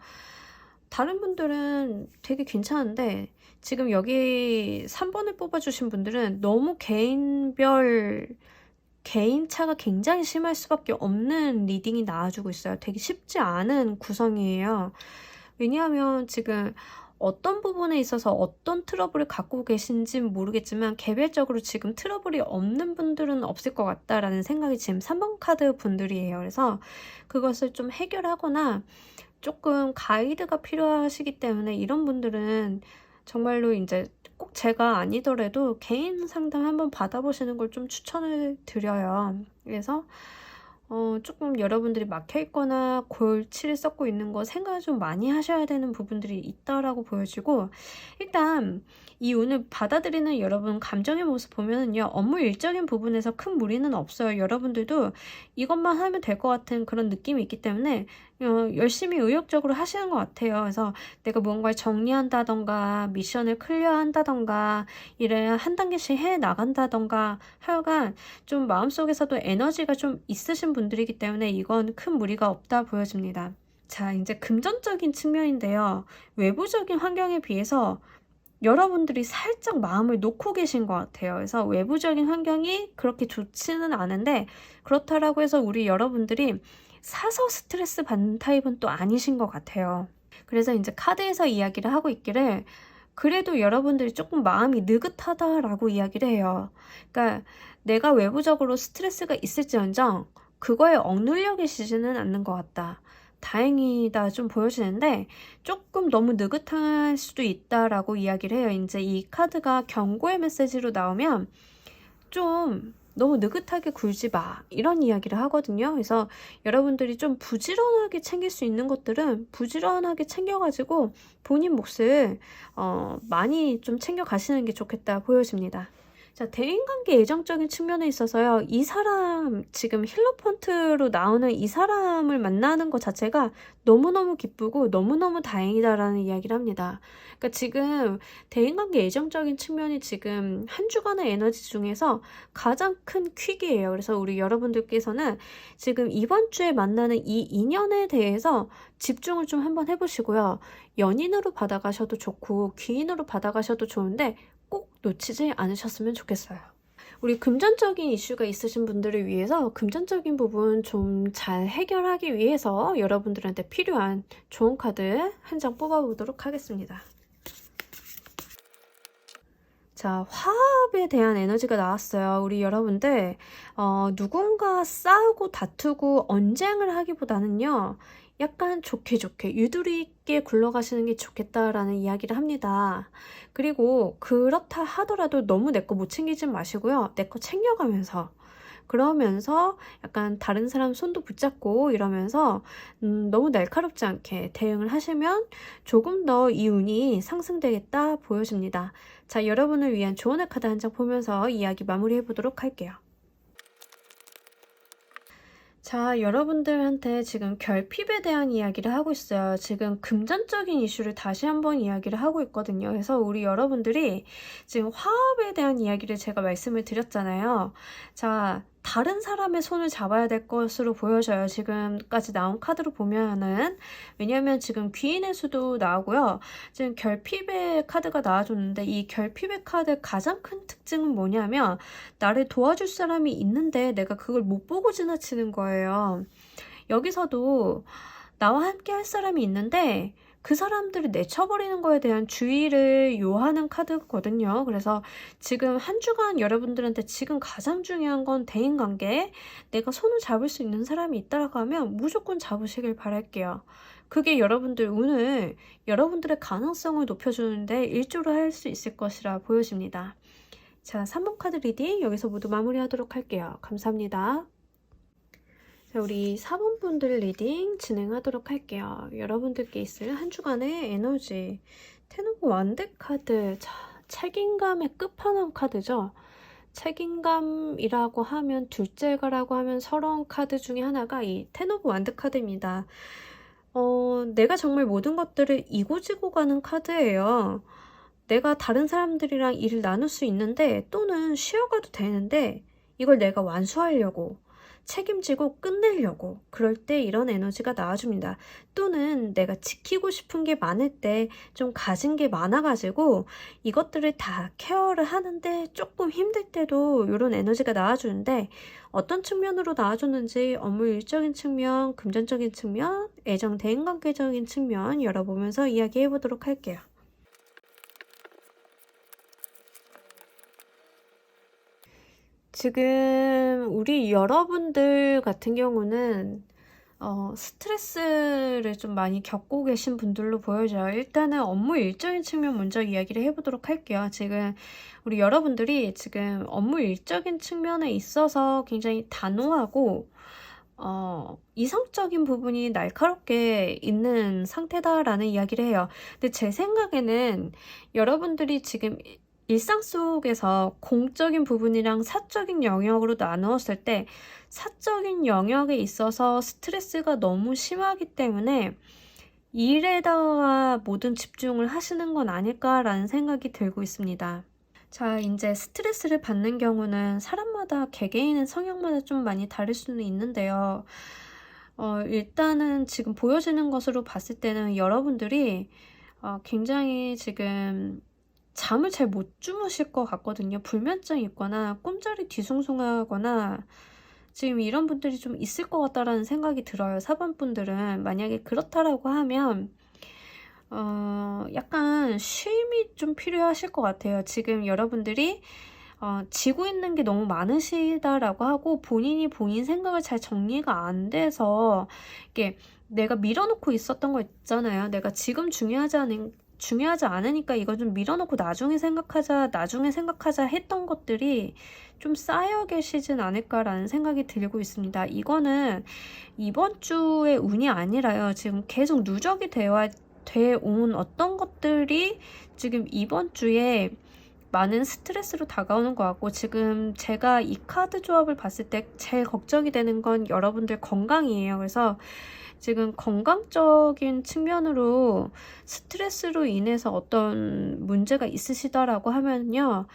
다른 분들은 되게 괜찮은데 지금 여기 3번을 뽑아주신 분들은 너무 개인차가 굉장히 심할 수밖에 없는 리딩이 나와주고 있어요. 되게 쉽지 않은 구성이에요. 왜냐하면 지금 어떤 부분에 있어서 어떤 트러블을 갖고 계신지는 모르겠지만 개별적으로 지금 트러블이 없는 분들은 없을 것 같다라는 생각이 지금 3번 카드 분들이에요. 그래서 그것을 좀 해결하거나 조금 가이드가 필요하시기 때문에 이런 분들은 정말로 이제 꼭 제가 아니더라도 개인 상담 한번 받아보시는 걸 좀 추천을 드려요. 그래서 조금 여러분들이 막혀있거나 골치를 썩고 있는 거 생각을 좀 많이 하셔야 되는 부분들이 있다라고 보여지고, 일단 이 운을 받아들이는 여러분 감정의 모습 보면은요, 업무 일적인 부분에서 큰 무리는 없어요. 여러분들도 이것만 하면 될 것 같은 그런 느낌이 있기 때문에 열심히 의욕적으로 하시는 것 같아요. 그래서 내가 무언가를 정리한다던가 미션을 클리어한다던가 일을 한 단계씩 해 나간다던가 하여간 좀 마음속에서도 에너지가 좀 있으신 분들이기 때문에 이건 큰 무리가 없다 보여집니다. 자, 이제 금전적인 측면인데요. 외부적인 환경에 비해서 여러분들이 살짝 마음을 놓고 계신 것 같아요. 그래서 외부적인 환경이 그렇게 좋지는 않은데 그렇다라고 해서 우리 여러분들이 사서 스트레스 받는 타입은 또 아니신 것 같아요. 그래서 이제 카드에서 이야기를 하고 있기를 그래도 여러분들이 조금 마음이 느긋하다라고 이야기를 해요. 그러니까 내가 외부적으로 스트레스가 있을지언정 그거에 억눌려 계시지는 않는 것 같다. 다행이다 좀 보여지는데 조금 너무 느긋할 수도 있다라고 이야기를 해요. 이제 이 카드가 경고의 메시지로 나오면 좀 너무 느긋하게 굴지 마 이런 이야기를 하거든요. 그래서 여러분들이 좀 부지런하게 챙길 수 있는 것들은 부지런하게 챙겨가지고 본인 몫을 많이 좀 챙겨 가시는 게 좋겠다 보여집니다. 자, 대인관계 애정적인 측면에 있어서요. 이 사람 지금 힐러폰트로 나오는 이 사람을 만나는 것 자체가 너무너무 기쁘고 너무너무 다행이다라는 이야기를 합니다. 그러니까 지금 대인관계 애정적인 측면이 지금 한 주간의 에너지 중에서 가장 큰 퀵이에요. 그래서 우리 여러분들께서는 지금 이번 주에 만나는 이 인연에 대해서 집중을 좀 한번 해보시고요. 연인으로 받아가셔도 좋고 귀인으로 받아가셔도 좋은데 꼭 놓치지 않으셨으면 좋겠어요. 우리 금전적인 이슈가 있으신 분들을 위해서 금전적인 부분 좀 잘 해결하기 위해서 여러분들한테 필요한 좋은 카드 한 장 뽑아보도록 하겠습니다. 자, 화합에 대한 에너지가 나왔어요. 우리 여러분들 누군가 싸우고 다투고 언쟁을 하기보다는요. 약간 좋게 유두리 있게 굴러가시는 게 좋겠다라는 이야기를 합니다. 그리고 그렇다 하더라도 너무 내 거 못 챙기지 마시고요. 내 거 챙겨가면서 그러면서 약간 다른 사람 손도 붙잡고 이러면서 너무 날카롭지 않게 대응을 하시면 조금 더 이 운이 상승되겠다 보여집니다. 자, 여러분을 위한 조언의 카드 한 장 보면서 이야기 마무리해 보도록 할게요. 자, 여러분들한테 지금 결핍에 대한 이야기를 하고 있어요. 지금 금전적인 이슈를 다시 한번 이야기를 하고 있거든요. 그래서 우리 여러분들이 지금 화합에 대한 이야기를 제가 말씀을 드렸잖아요. 자, 다른 사람의 손을 잡아야 될 것으로 보여져요. 지금까지 나온 카드로 보면은. 왜냐면 지금 귀인의 수도 나오고요. 지금 결핍의 카드가 나와줬는데 이 결핍의 카드의 가장 큰 특징은 뭐냐면 나를 도와줄 사람이 있는데 내가 그걸 못 보고 지나치는 거예요. 여기서도 나와 함께 할 사람이 있는데 그 사람들을 내쳐버리는 거에 대한 주의를 요하는 카드거든요. 그래서 지금 한 주간 여러분들한테 지금 가장 중요한 건 대인관계. 내가 손을 잡을 수 있는 사람이 있다고 하면 무조건 잡으시길 바랄게요. 그게 여러분들 운을, 여러분들의 가능성을 높여주는데 일조를 할 수 있을 것이라 보여집니다. 자, 3번 카드 리딩 여기서 모두 마무리하도록 할게요. 감사합니다. 자, 우리 4번 분들 리딩 진행하도록 할게요. 여러분들께 있을 한 주간의 에너지. 테누브 완드 카드. 자, 책임감의 끝판왕 카드죠. 책임감이라고 하면 둘째가라고 하면 서러운 카드 중에 하나가 이 테누브 완드 카드입니다. 내가 정말 모든 것들을 이고지고 가는 카드예요. 내가 다른 사람들이랑 일을 나눌 수 있는데 또는 쉬어가도 되는데 이걸 내가 완수하려고 책임지고 끝내려고 그럴 때 이런 에너지가 나와줍니다. 또는 내가 지키고 싶은 게 많을 때 좀 가진 게 많아가지고 이것들을 다 케어를 하는데 조금 힘들 때도 이런 에너지가 나와주는데 어떤 측면으로 나와줬는지 업무 일적인 측면, 금전적인 측면, 애정 대인관계적인 측면 열어보면서 이야기해 보도록 할게요. 지금 우리 여러분들 같은 경우는 스트레스를 좀 많이 겪고 계신 분들로 보여져요. 일단은 업무 일적인 측면 먼저 이야기를 해보도록 할게요. 지금 우리 여러분들이 지금 업무 일적인 측면에 있어서 굉장히 단호하고 이성적인 부분이 날카롭게 있는 상태다라는 이야기를 해요. 근데 제 생각에는 여러분들이 지금 일상 속에서 공적인 부분이랑 사적인 영역으로 나누었을 때 사적인 영역에 있어서 스트레스가 너무 심하기 때문에 일에다가 모든 집중을 하시는 건 아닐까라는 생각이 들고 있습니다. 자, 이제 스트레스를 받는 경우는 사람마다 개개인의 성향마다 좀 많이 다를 수는 있는데요. 일단은 지금 보여지는 것으로 봤을 때는 여러분들이 굉장히 지금 잠을 잘 못 주무실 것 같거든요. 불면증이 있거나 꿈자리 뒤숭숭하거나 지금 이런 분들이 좀 있을 것 같다라는 생각이 들어요. 4번 분들은 만약에 그렇다라고 하면 약간 쉼이 좀 필요하실 것 같아요. 지금 여러분들이 지고 있는 게 너무 많으시다라고 하고 본인이 본인 생각을 잘 정리가 안 돼서 이게 내가 밀어놓고 있었던 거 있잖아요. 내가 지금 중요하지 않으니까 이거 좀 밀어놓고 나중에 생각하자 했던 것들이 좀 쌓여 계시진 않을까라는 생각이 들고 있습니다. 이거는 이번 주의 운이 아니라요. 지금 계속 누적이 되어온 어떤 것들이 지금 이번 주에 많은 스트레스로 다가오는 것 같고, 지금 제가 이 카드 조합을 봤을 때 제일 걱정이 되는 건 여러분들 건강이에요. 그래서 지금 건강적인 측면으로 스트레스로 인해서 어떤 문제가 있으시다라고 하면요,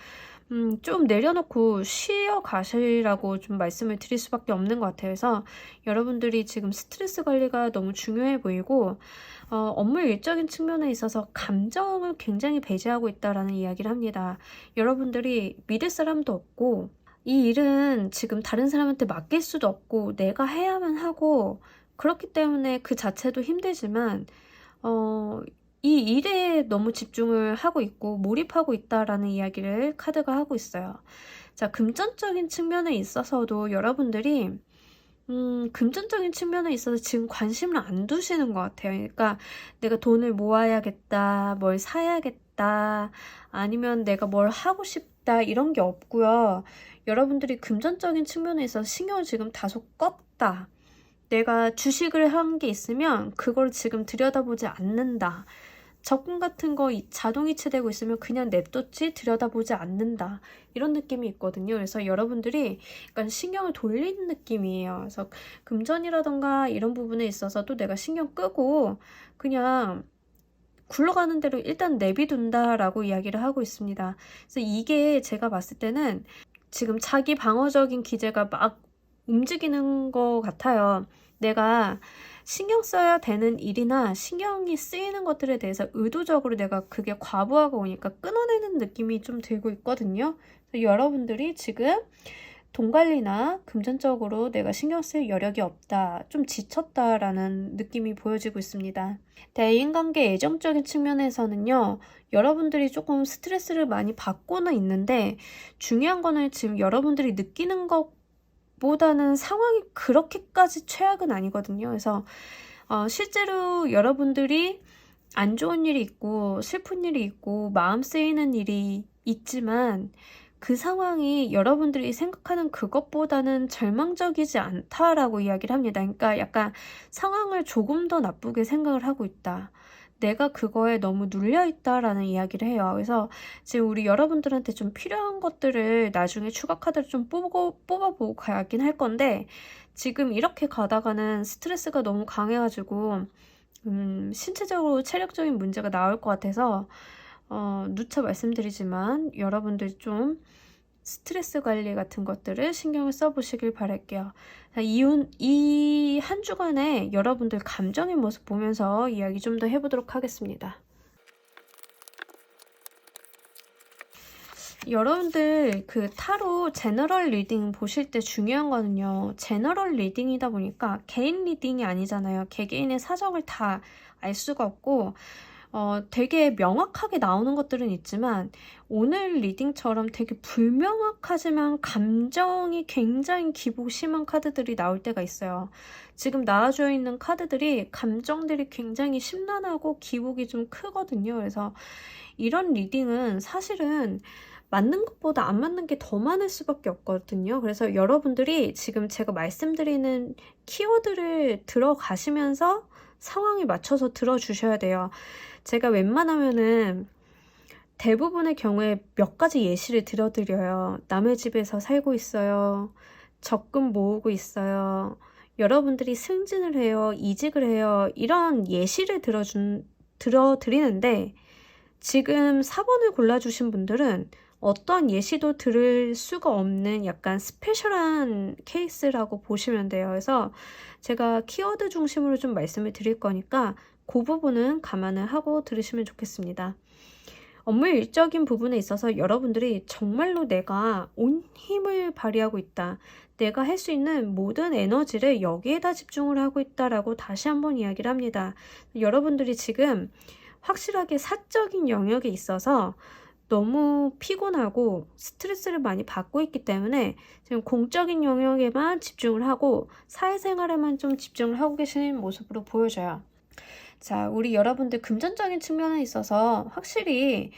좀 내려놓고 쉬어 가시라고 좀 말씀을 드릴 수밖에 없는 것 같아요. 그래서 여러분들이 지금 스트레스 관리가 너무 중요해 보이고, 업무 일적인 측면에 있어서 감정을 굉장히 배제하고 있다라는 이야기를 합니다. 여러분들이 믿을 사람도 없고, 이 일은 지금 다른 사람한테 맡길 수도 없고, 내가 해야만 하고, 그렇기 때문에 그 자체도 힘들지만, 이 일에 너무 집중을 하고 있고 몰입하고 있다라는 이야기를 카드가 하고 있어요. 자, 금전적인 측면에 있어서도 여러분들이 금전적인 측면에 있어서 지금 관심을 안 두시는 것 같아요. 그러니까 내가 돈을 모아야겠다, 뭘 사야겠다, 아니면 내가 뭘 하고 싶다, 이런 게 없고요. 여러분들이 금전적인 측면에 있어서 신경을 지금 다소 껐다. 내가 주식을 한 게 있으면 그걸 지금 들여다보지 않는다. 적금 같은 거 자동 이체되고 있으면 그냥 냅뒀지 들여다보지 않는다. 이런 느낌이 있거든요. 그래서 여러분들이 약간 신경을 돌리는 느낌이에요. 그래서 금전이라던가 이런 부분에 있어서도 내가 신경 끄고 그냥 굴러가는 대로 일단 내비둔다라고 이야기를 하고 있습니다. 그래서 이게 제가 봤을 때는 지금 자기 방어적인 기제가 막 움직이는 것 같아요. 내가 신경 써야 되는 일이나 신경이 쓰이는 것들에 대해서 의도적으로 내가 그게 과부하가 오니까 끊어내는 느낌이 좀 들고 있거든요. 그래서 여러분들이 지금 돈 관리나 금전적으로 내가 신경 쓸 여력이 없다, 좀 지쳤다라는 느낌이 보여지고 있습니다. 대인관계 애정적인 측면에서는요, 여러분들이 조금 스트레스를 많이 받고는 있는데, 중요한 거는 지금 여러분들이 느끼는 것보다는 상황이 그렇게까지 최악은 아니거든요. 그래서 실제로 여러분들이 안 좋은 일이 있고 슬픈 일이 있고 마음 쓰이는 일이 있지만 그 상황이 여러분들이 생각하는 그것보다는 절망적이지 않다라고 이야기를 합니다. 그러니까 약간 상황을 조금 더 나쁘게 생각을 하고 있다. 내가 그거에 너무 눌려있다라는 이야기를 해요. 그래서 지금 우리 여러분들한테 좀 필요한 것들을 나중에 추가 카드를 좀 뽑아보고 가긴 할 건데, 지금 이렇게 가다가는 스트레스가 너무 강해가지고 신체적으로 체력적인 문제가 나올 것 같아서 누차 말씀드리지만 여러분들 좀 스트레스 관리 같은 것들을 신경을 써보시길 바랄게요. 이 한 주간에 여러분들 감정의 모습 보면서 이야기 좀 더 해보도록 하겠습니다. 여러분들 그 타로 제너럴 리딩 보실 때 중요한 거는요, 제너럴 리딩이다 보니까 개인 리딩이 아니잖아요. 개개인의 사정을 다 알 수가 없고 되게 명확하게 나오는 것들은 있지만 오늘 리딩처럼 되게 불명확하지만 감정이 굉장히 기복 심한 카드들이 나올 때가 있어요. 지금 나와져 있는 카드들이 감정들이 굉장히 심란하고 기복이 좀 크거든요. 그래서 이런 리딩은 사실은 맞는 것보다 안 맞는 게 더 많을 수밖에 없거든요. 그래서 여러분들이 지금 제가 말씀드리는 키워드를 들어가시면서 상황에 맞춰서 들어주셔야 돼요. 제가 웬만하면은 대부분의 경우에 몇 가지 예시를 들어드려요. 남의 집에서 살고 있어요. 적금 모으고 있어요. 여러분들이 승진을 해요. 이직을 해요. 이런 예시를 들어드리는데 지금 4번을 골라주신 분들은 어떠한 예시도 들을 수가 없는 약간 스페셜한 케이스라고 보시면 돼요. 그래서 제가 키워드 중심으로 좀 말씀을 드릴 거니까 그 부분은 감안을 하고 들으시면 좋겠습니다. 업무 일적인 부분에 있어서 여러분들이 정말로 내가 온 힘을 발휘하고 있다. 내가 할 수 있는 모든 에너지를 여기에다 집중을 하고 있다라고 다시 한번 이야기를 합니다. 여러분들이 지금 확실하게 사적인 영역에 있어서 너무 피곤하고 스트레스를 많이 받고 있기 때문에 지금 공적인 영역에만 집중을 하고 사회생활에만 좀 집중을 하고 계시는 모습으로 보여져요. 자, 우리 여러분들 금전적인 측면에 있어서 확실히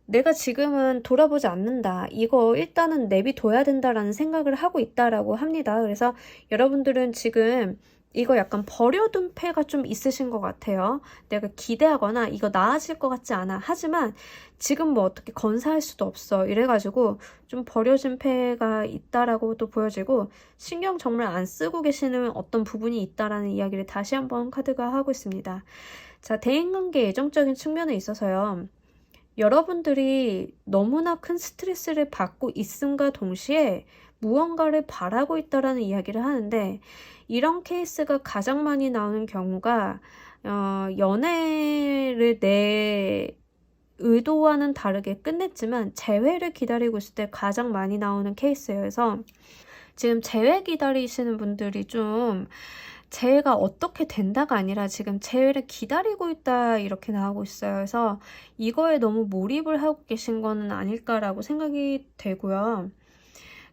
내가 지금은 돌아보지 않는다. 이거 일단은 내비둬야 된다라는 생각을 하고 있다라고 합니다. 그래서 여러분들은 지금 이거 약간 버려둔 패가 좀 있으신 것 같아요. 내가 기대하거나 이거 나아질 것 같지 않아. 하지만 지금 뭐 어떻게 건사할 수도 없어. 이래가지고 좀 버려진 패가 있다라고도 보여지고 신경 정말 안 쓰고 계시는 어떤 부분이 있다라는 이야기를 다시 한번 카드가 하고 있습니다. 자, 대인관계 애정적인 측면에 있어서요. 여러분들이 너무나 큰 스트레스를 받고 있음과 동시에 무언가를 바라고 있다라는 이야기를 하는데 이런 케이스가 가장 많이 나오는 경우가 연애를 내 의도와는 다르게 끝냈지만 재회를 기다리고 있을 때 가장 많이 나오는 케이스예요. 그래서 지금 재회 기다리시는 분들이 좀 재회가 어떻게 된다가 아니라 지금 재회를 기다리고 있다 이렇게 나오고 있어요. 그래서 이거에 너무 몰입을 하고 계신 거는 아닐까라고 생각이 되고요.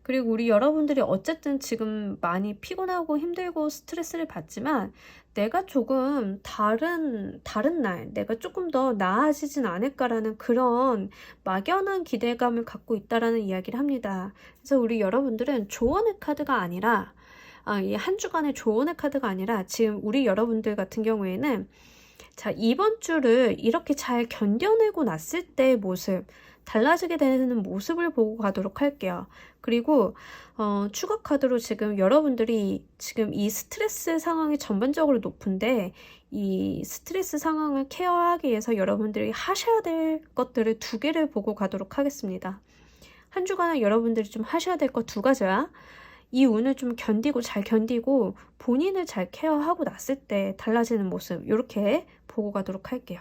그리고 우리 여러분들이 어쨌든 지금 많이 피곤하고 힘들고 스트레스를 받지만 내가 조금 다른 날 내가 조금 더 나아지진 않을까라는 그런 막연한 기대감을 갖고 있다라는 이야기를 합니다. 그래서 우리 여러분들은 조언의 카드가 아니라 이 한 주간의 조언의 카드가 아니라 지금 우리 여러분들 같은 경우에는 자, 이번 주를 이렇게 잘 견뎌내고 났을 때의 모습, 달라지게 되는 모습을 보고 가도록 할게요. 그리고 추가 카드로 지금 여러분들이 지금 이 스트레스 상황이 전반적으로 높은데 이 스트레스 상황을 케어하기 위해서 여러분들이 하셔야 될 것들을 2개를 보고 가도록 하겠습니다. 한 주간은 여러분들이 좀 하셔야 될 것 2가지야. 이 운을 좀 견디고 잘 견디고 본인을 잘 케어하고 났을 때 달라지는 모습 이렇게 보고 가도록 할게요.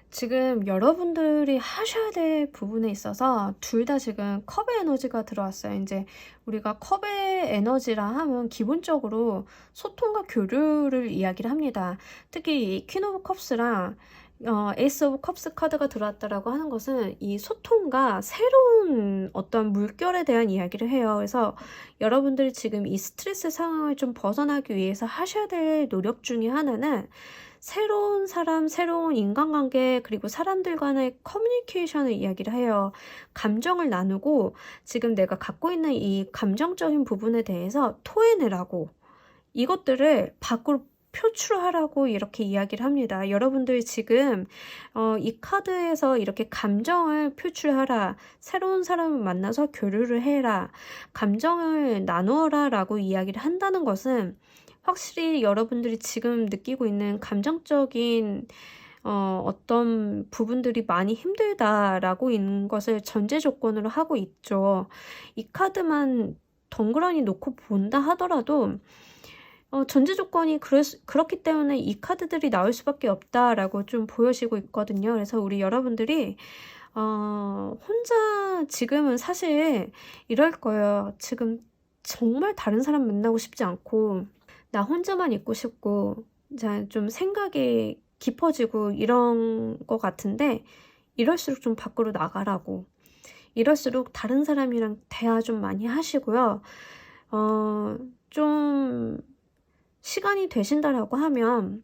지금 여러분들이 하셔야 될 부분에 있어서 둘 다 지금 컵의 에너지가 들어왔어요. 이제 우리가 컵의 에너지라 하면 기본적으로 소통과 교류를 이야기를 합니다. 특히 이 퀸 오브 컵스랑 에이스 오브 컵스 카드가 들어왔다라고 하는 것은 이 소통과 새로운 어떤 물결에 대한 이야기를 해요. 그래서 여러분들이 지금 이 스트레스 상황을 좀 벗어나기 위해서 하셔야 될 노력 중에 하나는 새로운 사람, 새로운 인간관계, 그리고 사람들 간의 커뮤니케이션을 이야기를 해요. 감정을 나누고 지금 내가 갖고 있는 이 감정적인 부분에 대해서 토해내라고 이것들을 밖으로 표출하라고 이렇게 이야기를 합니다. 여러분들 지금 이 카드에서 이렇게 감정을 표출하라, 새로운 사람을 만나서 교류를 해라, 감정을 나누어라 라고 이야기를 한다는 것은 확실히 여러분들이 지금 느끼고 있는 감정적인 어떤 부분들이 많이 힘들다라고 있는 것을 전제 조건으로 하고 있죠. 이 카드만 덩그러니 놓고 본다 하더라도 전제 조건이 그렇기 때문에 이 카드들이 나올 수밖에 없다라고 좀 보여지고 있거든요. 그래서 우리 여러분들이 혼자 지금은 사실 이럴 거예요. 지금 정말 다른 사람 만나고 싶지 않고 나 혼자만 있고 싶고 좀 생각이 깊어지고 이런 것 같은데 이럴수록 좀 밖으로 나가라고 이럴수록 다른 사람이랑 대화 좀 많이 하시고요. 좀 시간이 되신다라고 하면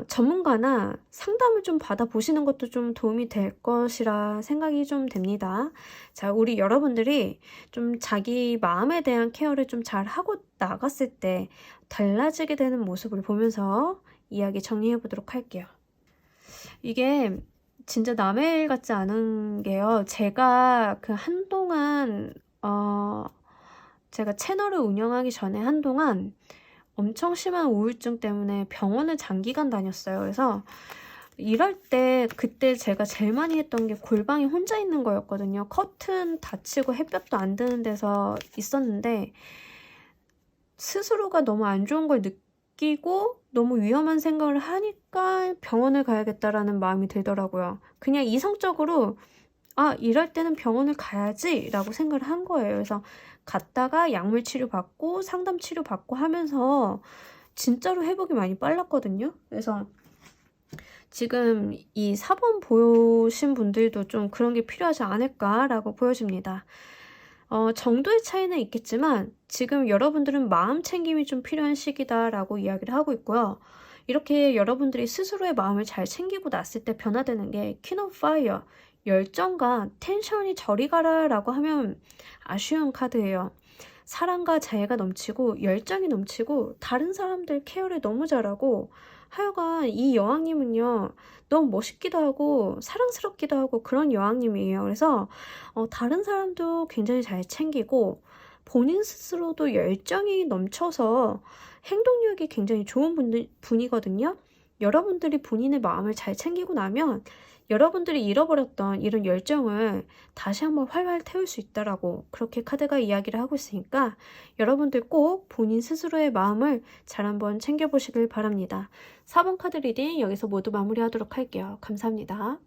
전문가나 상담을 좀 받아보시는 것도 좀 도움이 될 것이라 생각이 좀 됩니다. 자, 우리 여러분들이 좀 자기 마음에 대한 케어를 좀 잘 하고 나갔을 때 달라지게 되는 모습을 보면서 이야기 정리해 보도록 할게요. 이게 진짜 남의 일 같지 않은 게요. 제가 그 한동안 제가 채널을 운영하기 전에 한동안 엄청 심한 우울증 때문에 병원을 장기간 다녔어요. 그래서 이럴 때 그때 제가 제일 많이 했던 게 골방에 혼자 있는 거였거든요. 커튼 닫히고 햇볕도 안 드는 데서 있었는데 스스로가 너무 안 좋은 걸 느끼고 너무 위험한 생각을 하니까 병원을 가야겠다라는 마음이 들더라고요. 그냥 이성적으로 이럴 때는 병원을 가야지 라고 생각을 한 거예요. 그래서 갔다가 약물 치료 받고 상담 치료 받고 하면서 진짜로 회복이 많이 빨랐거든요. 그래서 지금 이 4번 보신 분들도 좀 그런 게 필요하지 않을까라고 보여집니다. 정도의 차이는 있겠지만 지금 여러분들은 마음 챙김이 좀 필요한 시기다라고 이야기를 하고 있고요. 이렇게 여러분들이 스스로의 마음을 잘 챙기고 났을 때 변화되는 게 퀸 오브 파이어, 열정과 텐션이 저리 가라라고 하면 아쉬운 카드예요. 사랑과 자애가 넘치고 열정이 넘치고 다른 사람들 케어를 너무 잘하고, 하여간 이 여왕님은요 너무 멋있기도 하고 사랑스럽기도 하고 그런 여왕님이에요. 그래서 다른 사람도 굉장히 잘 챙기고 본인 스스로도 열정이 넘쳐서 행동력이 굉장히 좋은 분이거든요. 여러분들이 본인의 마음을 잘 챙기고 나면 여러분들이 잃어버렸던 이런 열정을 다시 한번 활활 태울 수 있다라고 그렇게 카드가 이야기를 하고 있으니까 여러분들 꼭 본인 스스로의 마음을 잘 한번 챙겨보시길 바랍니다. 4번 카드 리딩 여기서 모두 마무리하도록 할게요. 감사합니다.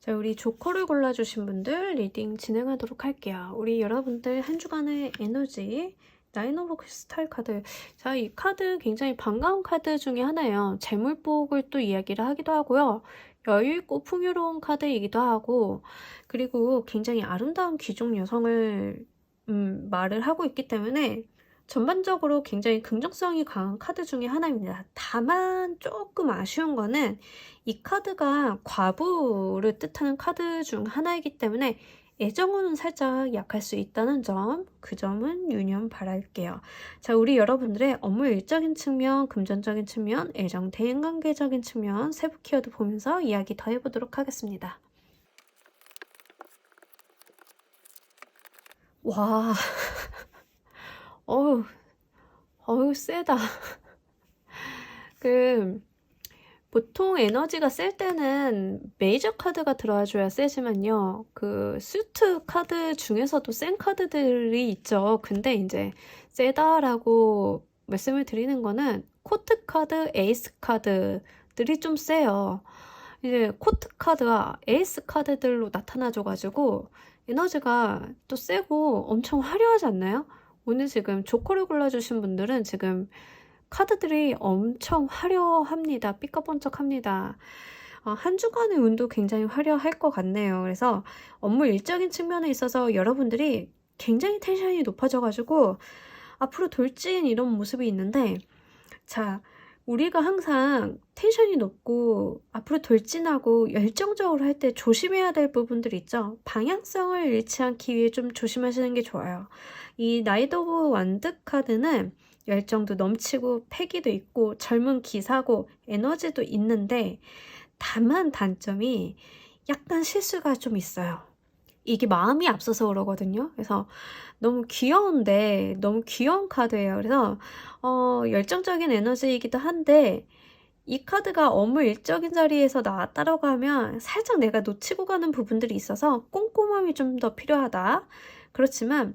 자, 우리 조커를 골라주신 분들 리딩 진행하도록 할게요. 우리 여러분들 한 주간의 에너지, 나인 오브 크리스탈 카드. 자, 이 카드 굉장히 반가운 카드 중에 하나예요. 재물복을 또 이야기를 하기도 하고요. 여유있고 풍요로운 카드이기도 하고, 그리고 굉장히 아름다운 귀족 여성을 말을 하고 있기 때문에 전반적으로 굉장히 긍정성이 강한 카드 중에 하나입니다. 다만 조금 아쉬운 거는 이 카드가 과부를 뜻하는 카드 중 하나이기 때문에 애정은 살짝 약할 수 있다는 점, 그 점은 유념 바랄게요. 자, 우리 여러분들의 업무 일적인 측면, 금전적인 측면, 애정 대인관계적인 측면 세부 키워드 보면서 이야기 더 해보도록 하겠습니다. 와, 어우 세다. 보통 에너지가 셀 때는 메이저 카드가 들어와줘야 세지만요. 수트 카드 중에서도 센 카드들이 있죠. 근데 이제 세다라고 말씀을 드리는 거는 코트 카드, 에이스 카드들이 좀 세요. 이제 코트 카드가 에이스 카드들로 나타나줘가지고 에너지가 또 세고 엄청 화려하지 않나요? 오늘 지금 조커를 골라주신 분들은 지금 카드들이 엄청 화려합니다. 삐까번쩍합니다. 한 주간의 운도 굉장히 화려할 것 같네요. 그래서 업무 일적인 측면에 있어서 여러분들이 굉장히 텐션이 높아져가지고 앞으로 돌진 이런 모습이 있는데, 자, 우리가 항상 텐션이 높고 앞으로 돌진하고 열정적으로 할 때 조심해야 될 부분들 있죠. 방향성을 잃지 않기 위해 좀 조심하시는 게 좋아요. 이 나이트 오브 완드 카드는 열정도 넘치고 패기도 있고 젊은 기사고 에너지도 있는데, 다만 단점이 약간 실수가 좀 있어요. 이게 마음이 앞서서 그러거든요. 그래서 너무 귀여운데 너무 귀여운 카드예요. 그래서 열정적인 에너지이기도 한데 이 카드가 업무 일적인 자리에서 나왔다라고 하면 살짝 내가 놓치고 가는 부분들이 있어서 꼼꼼함이 좀 더 필요하다. 그렇지만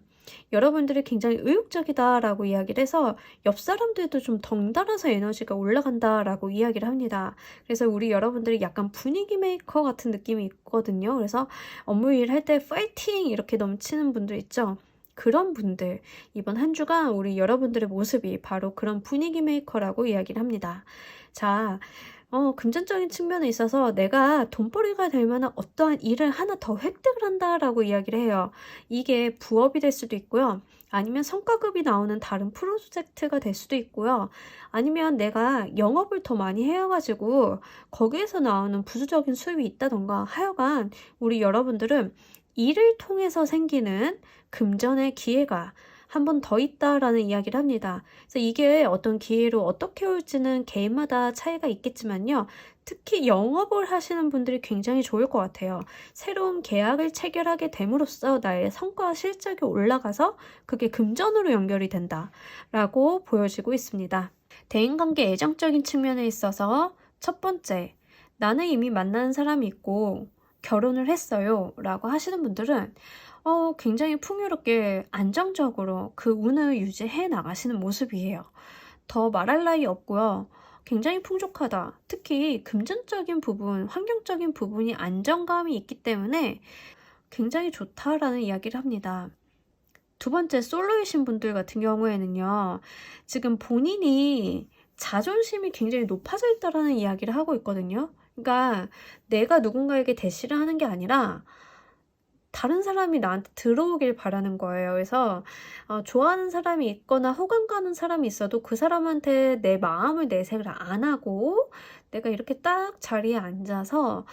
여러분들이 굉장히 의욕적이다라고 이야기를 해서 옆 사람들도 좀 덩달아서 에너지가 올라간다라고 이야기를 합니다. 그래서 우리 여러분들이 약간 분위기 메이커 같은 느낌이 있거든요. 그래서 업무 일 할 때 파이팅 이렇게 넘치는 분들 있죠. 그런 분들, 이번 한 주간 우리 여러분들의 모습이 바로 그런 분위기 메이커라고 이야기를 합니다. 자, 금전적인 측면에 있어서 내가 돈벌이가 될 만한 어떠한 일을 하나 더 획득을 한다라고 이야기를 해요. 이게 부업이 될 수도 있고요. 아니면 성과급이 나오는 다른 프로젝트가 될 수도 있고요. 아니면 내가 영업을 더 많이 해가지고 거기에서 나오는 부수적인 수입이 있다던가, 하여간 우리 여러분들은 일을 통해서 생기는 금전의 기회가 한 번 더 있다라는 이야기를 합니다. 그래서 이게 어떤 기회로 어떻게 올지는 개인마다 차이가 있겠지만요. 특히 영업을 하시는 분들이 굉장히 좋을 것 같아요. 새로운 계약을 체결하게 됨으로써 나의 성과 실적이 올라가서 그게 금전으로 연결이 된다라고 보여지고 있습니다. 대인관계 애정적인 측면에 있어서 첫 번째, 나는 이미 만나는 사람이 있고 결혼을 했어요 라고 하시는 분들은 굉장히 풍요롭게 안정적으로 그 운을 유지해 나가시는 모습이에요. 더 말할 나위 없고요. 굉장히 풍족하다. 특히 금전적인 부분, 환경적인 부분이 안정감이 있기 때문에 굉장히 좋다라는 이야기를 합니다. 두 번째, 솔로이신 분들 같은 경우에는요. 지금 본인이 자존심이 굉장히 높아져 있다라는 이야기를 하고 있거든요. 그러니까 내가 누군가에게 대시를 하는 게 아니라 다른 사람이 나한테 들어오길 바라는 거예요. 그래서 좋아하는 사람이 있거나 호감 가는 사람이 있어도 그 사람한테 내 마음을 내색을 안 하고 내가 이렇게 딱 자리에 앉아서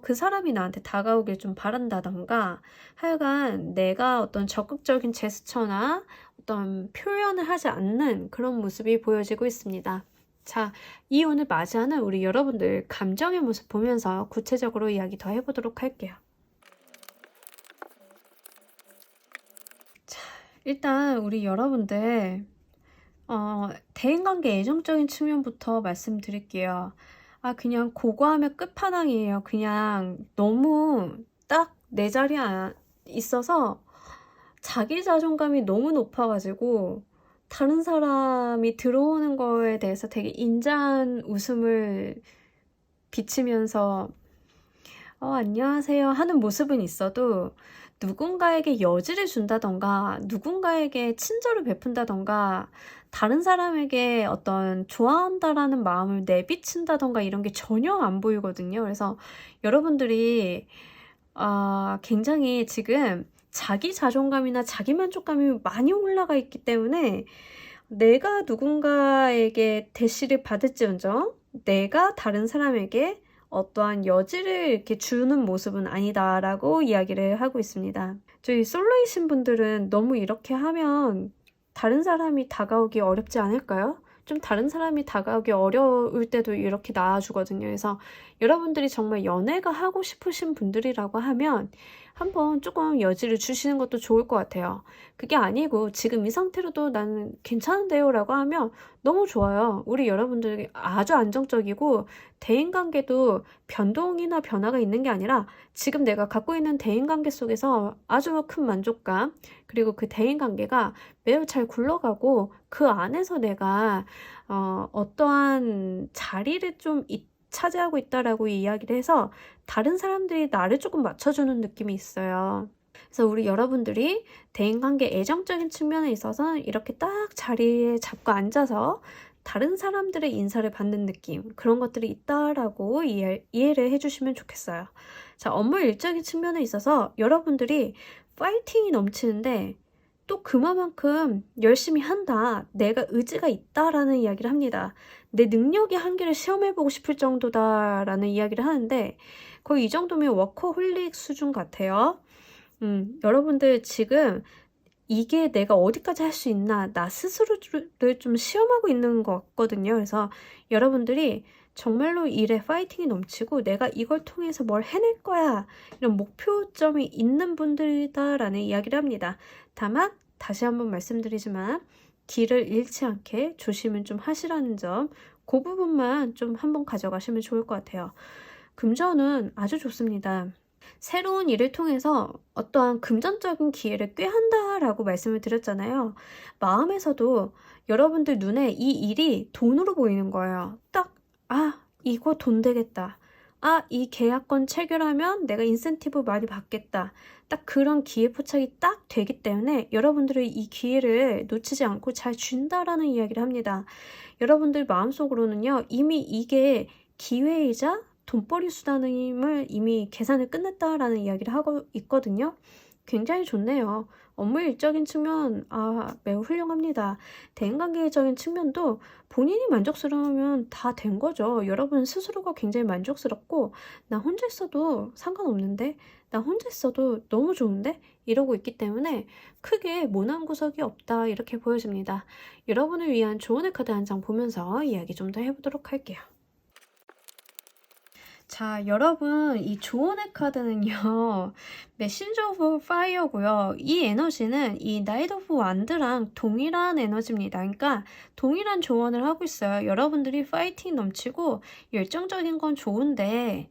그 사람이 나한테 다가오길 좀 바란다던가, 하여간 내가 어떤 적극적인 제스처나 어떤 표현을 하지 않는 그런 모습이 보여지고 있습니다. 자, 이혼을 맞이하는 우리 여러분들 감정의 모습 보면서 구체적으로 이야기 더 해보도록 할게요. 자, 일단 우리 여러분들 대인관계 애정적인 측면부터 말씀드릴게요. 그냥 고거하면 끝판왕이에요. 그냥 너무 딱 내 자리에 있어서 자기 자존감이 너무 높아가지고 다른 사람이 들어오는 거에 대해서 되게 인자한 웃음을 비치면서 안녕하세요 하는 모습은 있어도 누군가에게 여지를 준다던가 누군가에게 친절을 베푼다던가 다른 사람에게 어떤 좋아한다라는 마음을 내비친다던가 이런 게 전혀 안 보이거든요. 그래서 여러분들이 굉장히 지금 자기 자존감이나 자기 만족감이 많이 올라가 있기 때문에 내가 누군가에게 대시를 받을지언정 내가 다른 사람에게 어떠한 여지를 이렇게 주는 모습은 아니다라고 이야기를 하고 있습니다. 저희 솔로이신 분들은 너무 이렇게 하면 다른 사람이 다가오기 어렵지 않을까요? 좀 다른 사람이 다가오기 어려울 때도 이렇게 나와주거든요. 그래서 여러분들이 정말 연애가 하고 싶으신 분들이라고 하면 한번 조금 여지를 주시는 것도 좋을 것 같아요. 그게 아니고 지금 이 상태로도 나는 괜찮은데요 라고 하면 너무 좋아요. 우리 여러분들이 아주 안정적이고 대인관계도 변동이나 변화가 있는 게 아니라 지금 내가 갖고 있는 대인관계 속에서 아주 큰 만족감, 그리고 그 대인관계가 매우 잘 굴러가고 그 안에서 내가 어떠한 자리를 좀 차지하고 있다라고 이야기를 해서 다른 사람들이 나를 조금 맞춰주는 느낌이 있어요. 그래서 우리 여러분들이 대인관계 애정적인 측면에 있어서 이렇게 딱 자리에 잡고 앉아서 다른 사람들의 인사를 받는 느낌, 그런 것들이 있다라고 이해를 해주시면 좋겠어요. 자, 업무 일적인 측면에 있어서 여러분들이 파이팅이 넘치는데 또 그만큼 열심히 한다, 내가 의지가 있다라는 이야기를 합니다. 내 능력의 한계를 시험해보고 싶을 정도다라는 이야기를 하는데 거의 이 정도면 워커홀릭 수준 같아요. 여러분들 지금 이게 내가 어디까지 할 수 있나 나 스스로를 좀 시험하고 있는 것 같거든요. 그래서 여러분들이 정말로 일에 파이팅이 넘치고 내가 이걸 통해서 뭘 해낼 거야 이런 목표점이 있는 분들이다라는 이야기를 합니다. 다만 다시 한번 말씀드리지만 길을 잃지 않게 조심은 좀 하시라는 점, 그 부분만 좀 한번 가져가시면 좋을 것 같아요. 금전은 아주 좋습니다. 새로운 일을 통해서 어떠한 금전적인 기회를 꾀한다라고 말씀을 드렸잖아요. 마음에서도 여러분들 눈에 이 일이 돈으로 보이는 거예요. 딱 이거 돈 되겠다. 이 계약권 체결하면 내가 인센티브 많이 받겠다. 딱 그런 기회 포착이 딱 되기 때문에 여러분들이 이 기회를 놓치지 않고 잘 준다라는 이야기를 합니다. 여러분들 마음속으로는요, 이미 이게 기회이자 돈벌이 수단임을 이미 계산을 끝냈다라는 이야기를 하고 있거든요. 굉장히 좋네요. 업무 일적인 측면 매우 훌륭합니다. 대인관계적인 측면도 본인이 만족스러우면 다 된 거죠. 여러분 스스로가 굉장히 만족스럽고 나 혼자 있어도 상관없는데, 나 혼자 있어도 너무 좋은데 이러고 있기 때문에 크게 모난 구석이 없다 이렇게 보여집니다. 여러분을 위한 조언의 카드 한 장 보면서 이야기 좀 더 해보도록 할게요. 자, 여러분, 이 조언의 카드는요, 메신저 오브 파이어고요. 이 에너지는 이 나이트 오브 완드랑 동일한 에너지입니다. 그러니까 동일한 조언을 하고 있어요. 여러분들이 파이팅 넘치고 열정적인 건 좋은데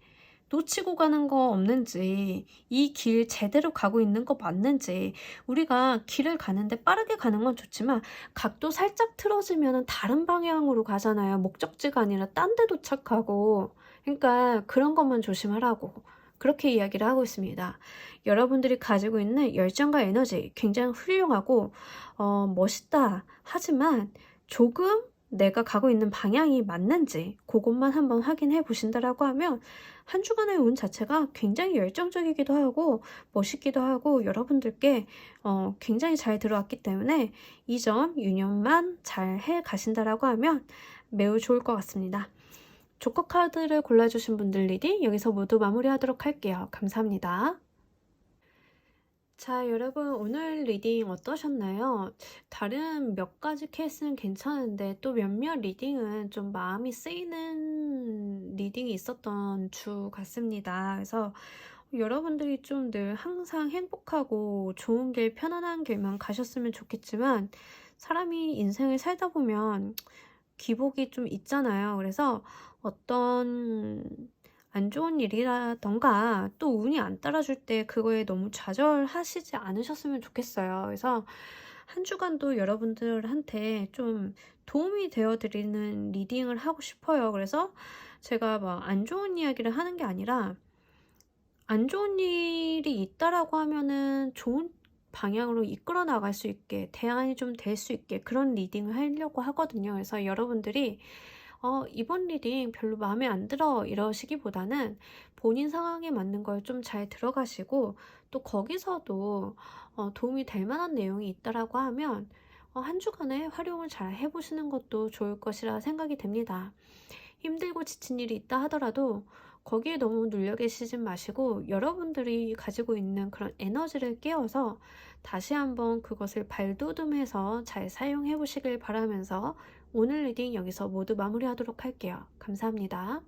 놓치고 가는 거 없는지, 이 길 제대로 가고 있는 거 맞는지, 우리가 길을 가는데 빠르게 가는 건 좋지만 각도 살짝 틀어지면 다른 방향으로 가잖아요. 목적지가 아니라 딴 데 도착하고. 그러니까 그런 것만 조심하라고 그렇게 이야기를 하고 있습니다. 여러분들이 가지고 있는 열정과 에너지 굉장히 훌륭하고 멋있다. 하지만 조금 내가 가고 있는 방향이 맞는지 그것만 한번 확인해 보신다라고 하면 한 주간의 운 자체가 굉장히 열정적이기도 하고 멋있기도 하고 여러분들께 굉장히 잘 들어왔기 때문에 이 점 유념만 잘 해 가신다라고 하면 매우 좋을 것 같습니다. 조커 카드를 골라주신 분들 리딩 여기서 모두 마무리하도록 할게요. 감사합니다. 자, 여러분 오늘 리딩 어떠셨나요? 다른 몇 가지 케이스는 괜찮은데 또 몇몇 리딩은 좀 마음이 쓰이는 리딩이 있었던 주 같습니다. 그래서 여러분들이 좀 늘 항상 행복하고 좋은 길, 편안한 길만 가셨으면 좋겠지만 사람이 인생을 살다 보면 기복이 좀 있잖아요. 그래서 어떤 안 좋은 일이라던가 또 운이 안 따라줄 때 그거에 너무 좌절하시지 않으셨으면 좋겠어요. 그래서 한 주간도 여러분들한테 좀 도움이 되어 드리는 리딩을 하고 싶어요. 그래서 제가 막 안 좋은 이야기를 하는 게 아니라 안 좋은 일이 있다라고 하면은 좋은 방향으로 이끌어 나갈 수 있게 대안이 좀 될 수 있게 그런 리딩을 하려고 하거든요. 그래서 여러분들이 이번 리딩 별로 마음에 안 들어 이러시기보다는 본인 상황에 맞는 걸 좀 잘 들어가시고 또 거기서도 도움이 될 만한 내용이 있다라고 하면 한 주간에 활용을 잘 해보시는 것도 좋을 것이라 생각이 됩니다. 힘들고 지친 일이 있다 하더라도 거기에 너무 눌려 계시진 마시고 여러분들이 가지고 있는 그런 에너지를 깨워서 다시 한번 그것을 발돋움해서 잘 사용해 보시길 바라면서 오늘 리딩 여기서 모두 마무리하도록 할게요. 감사합니다.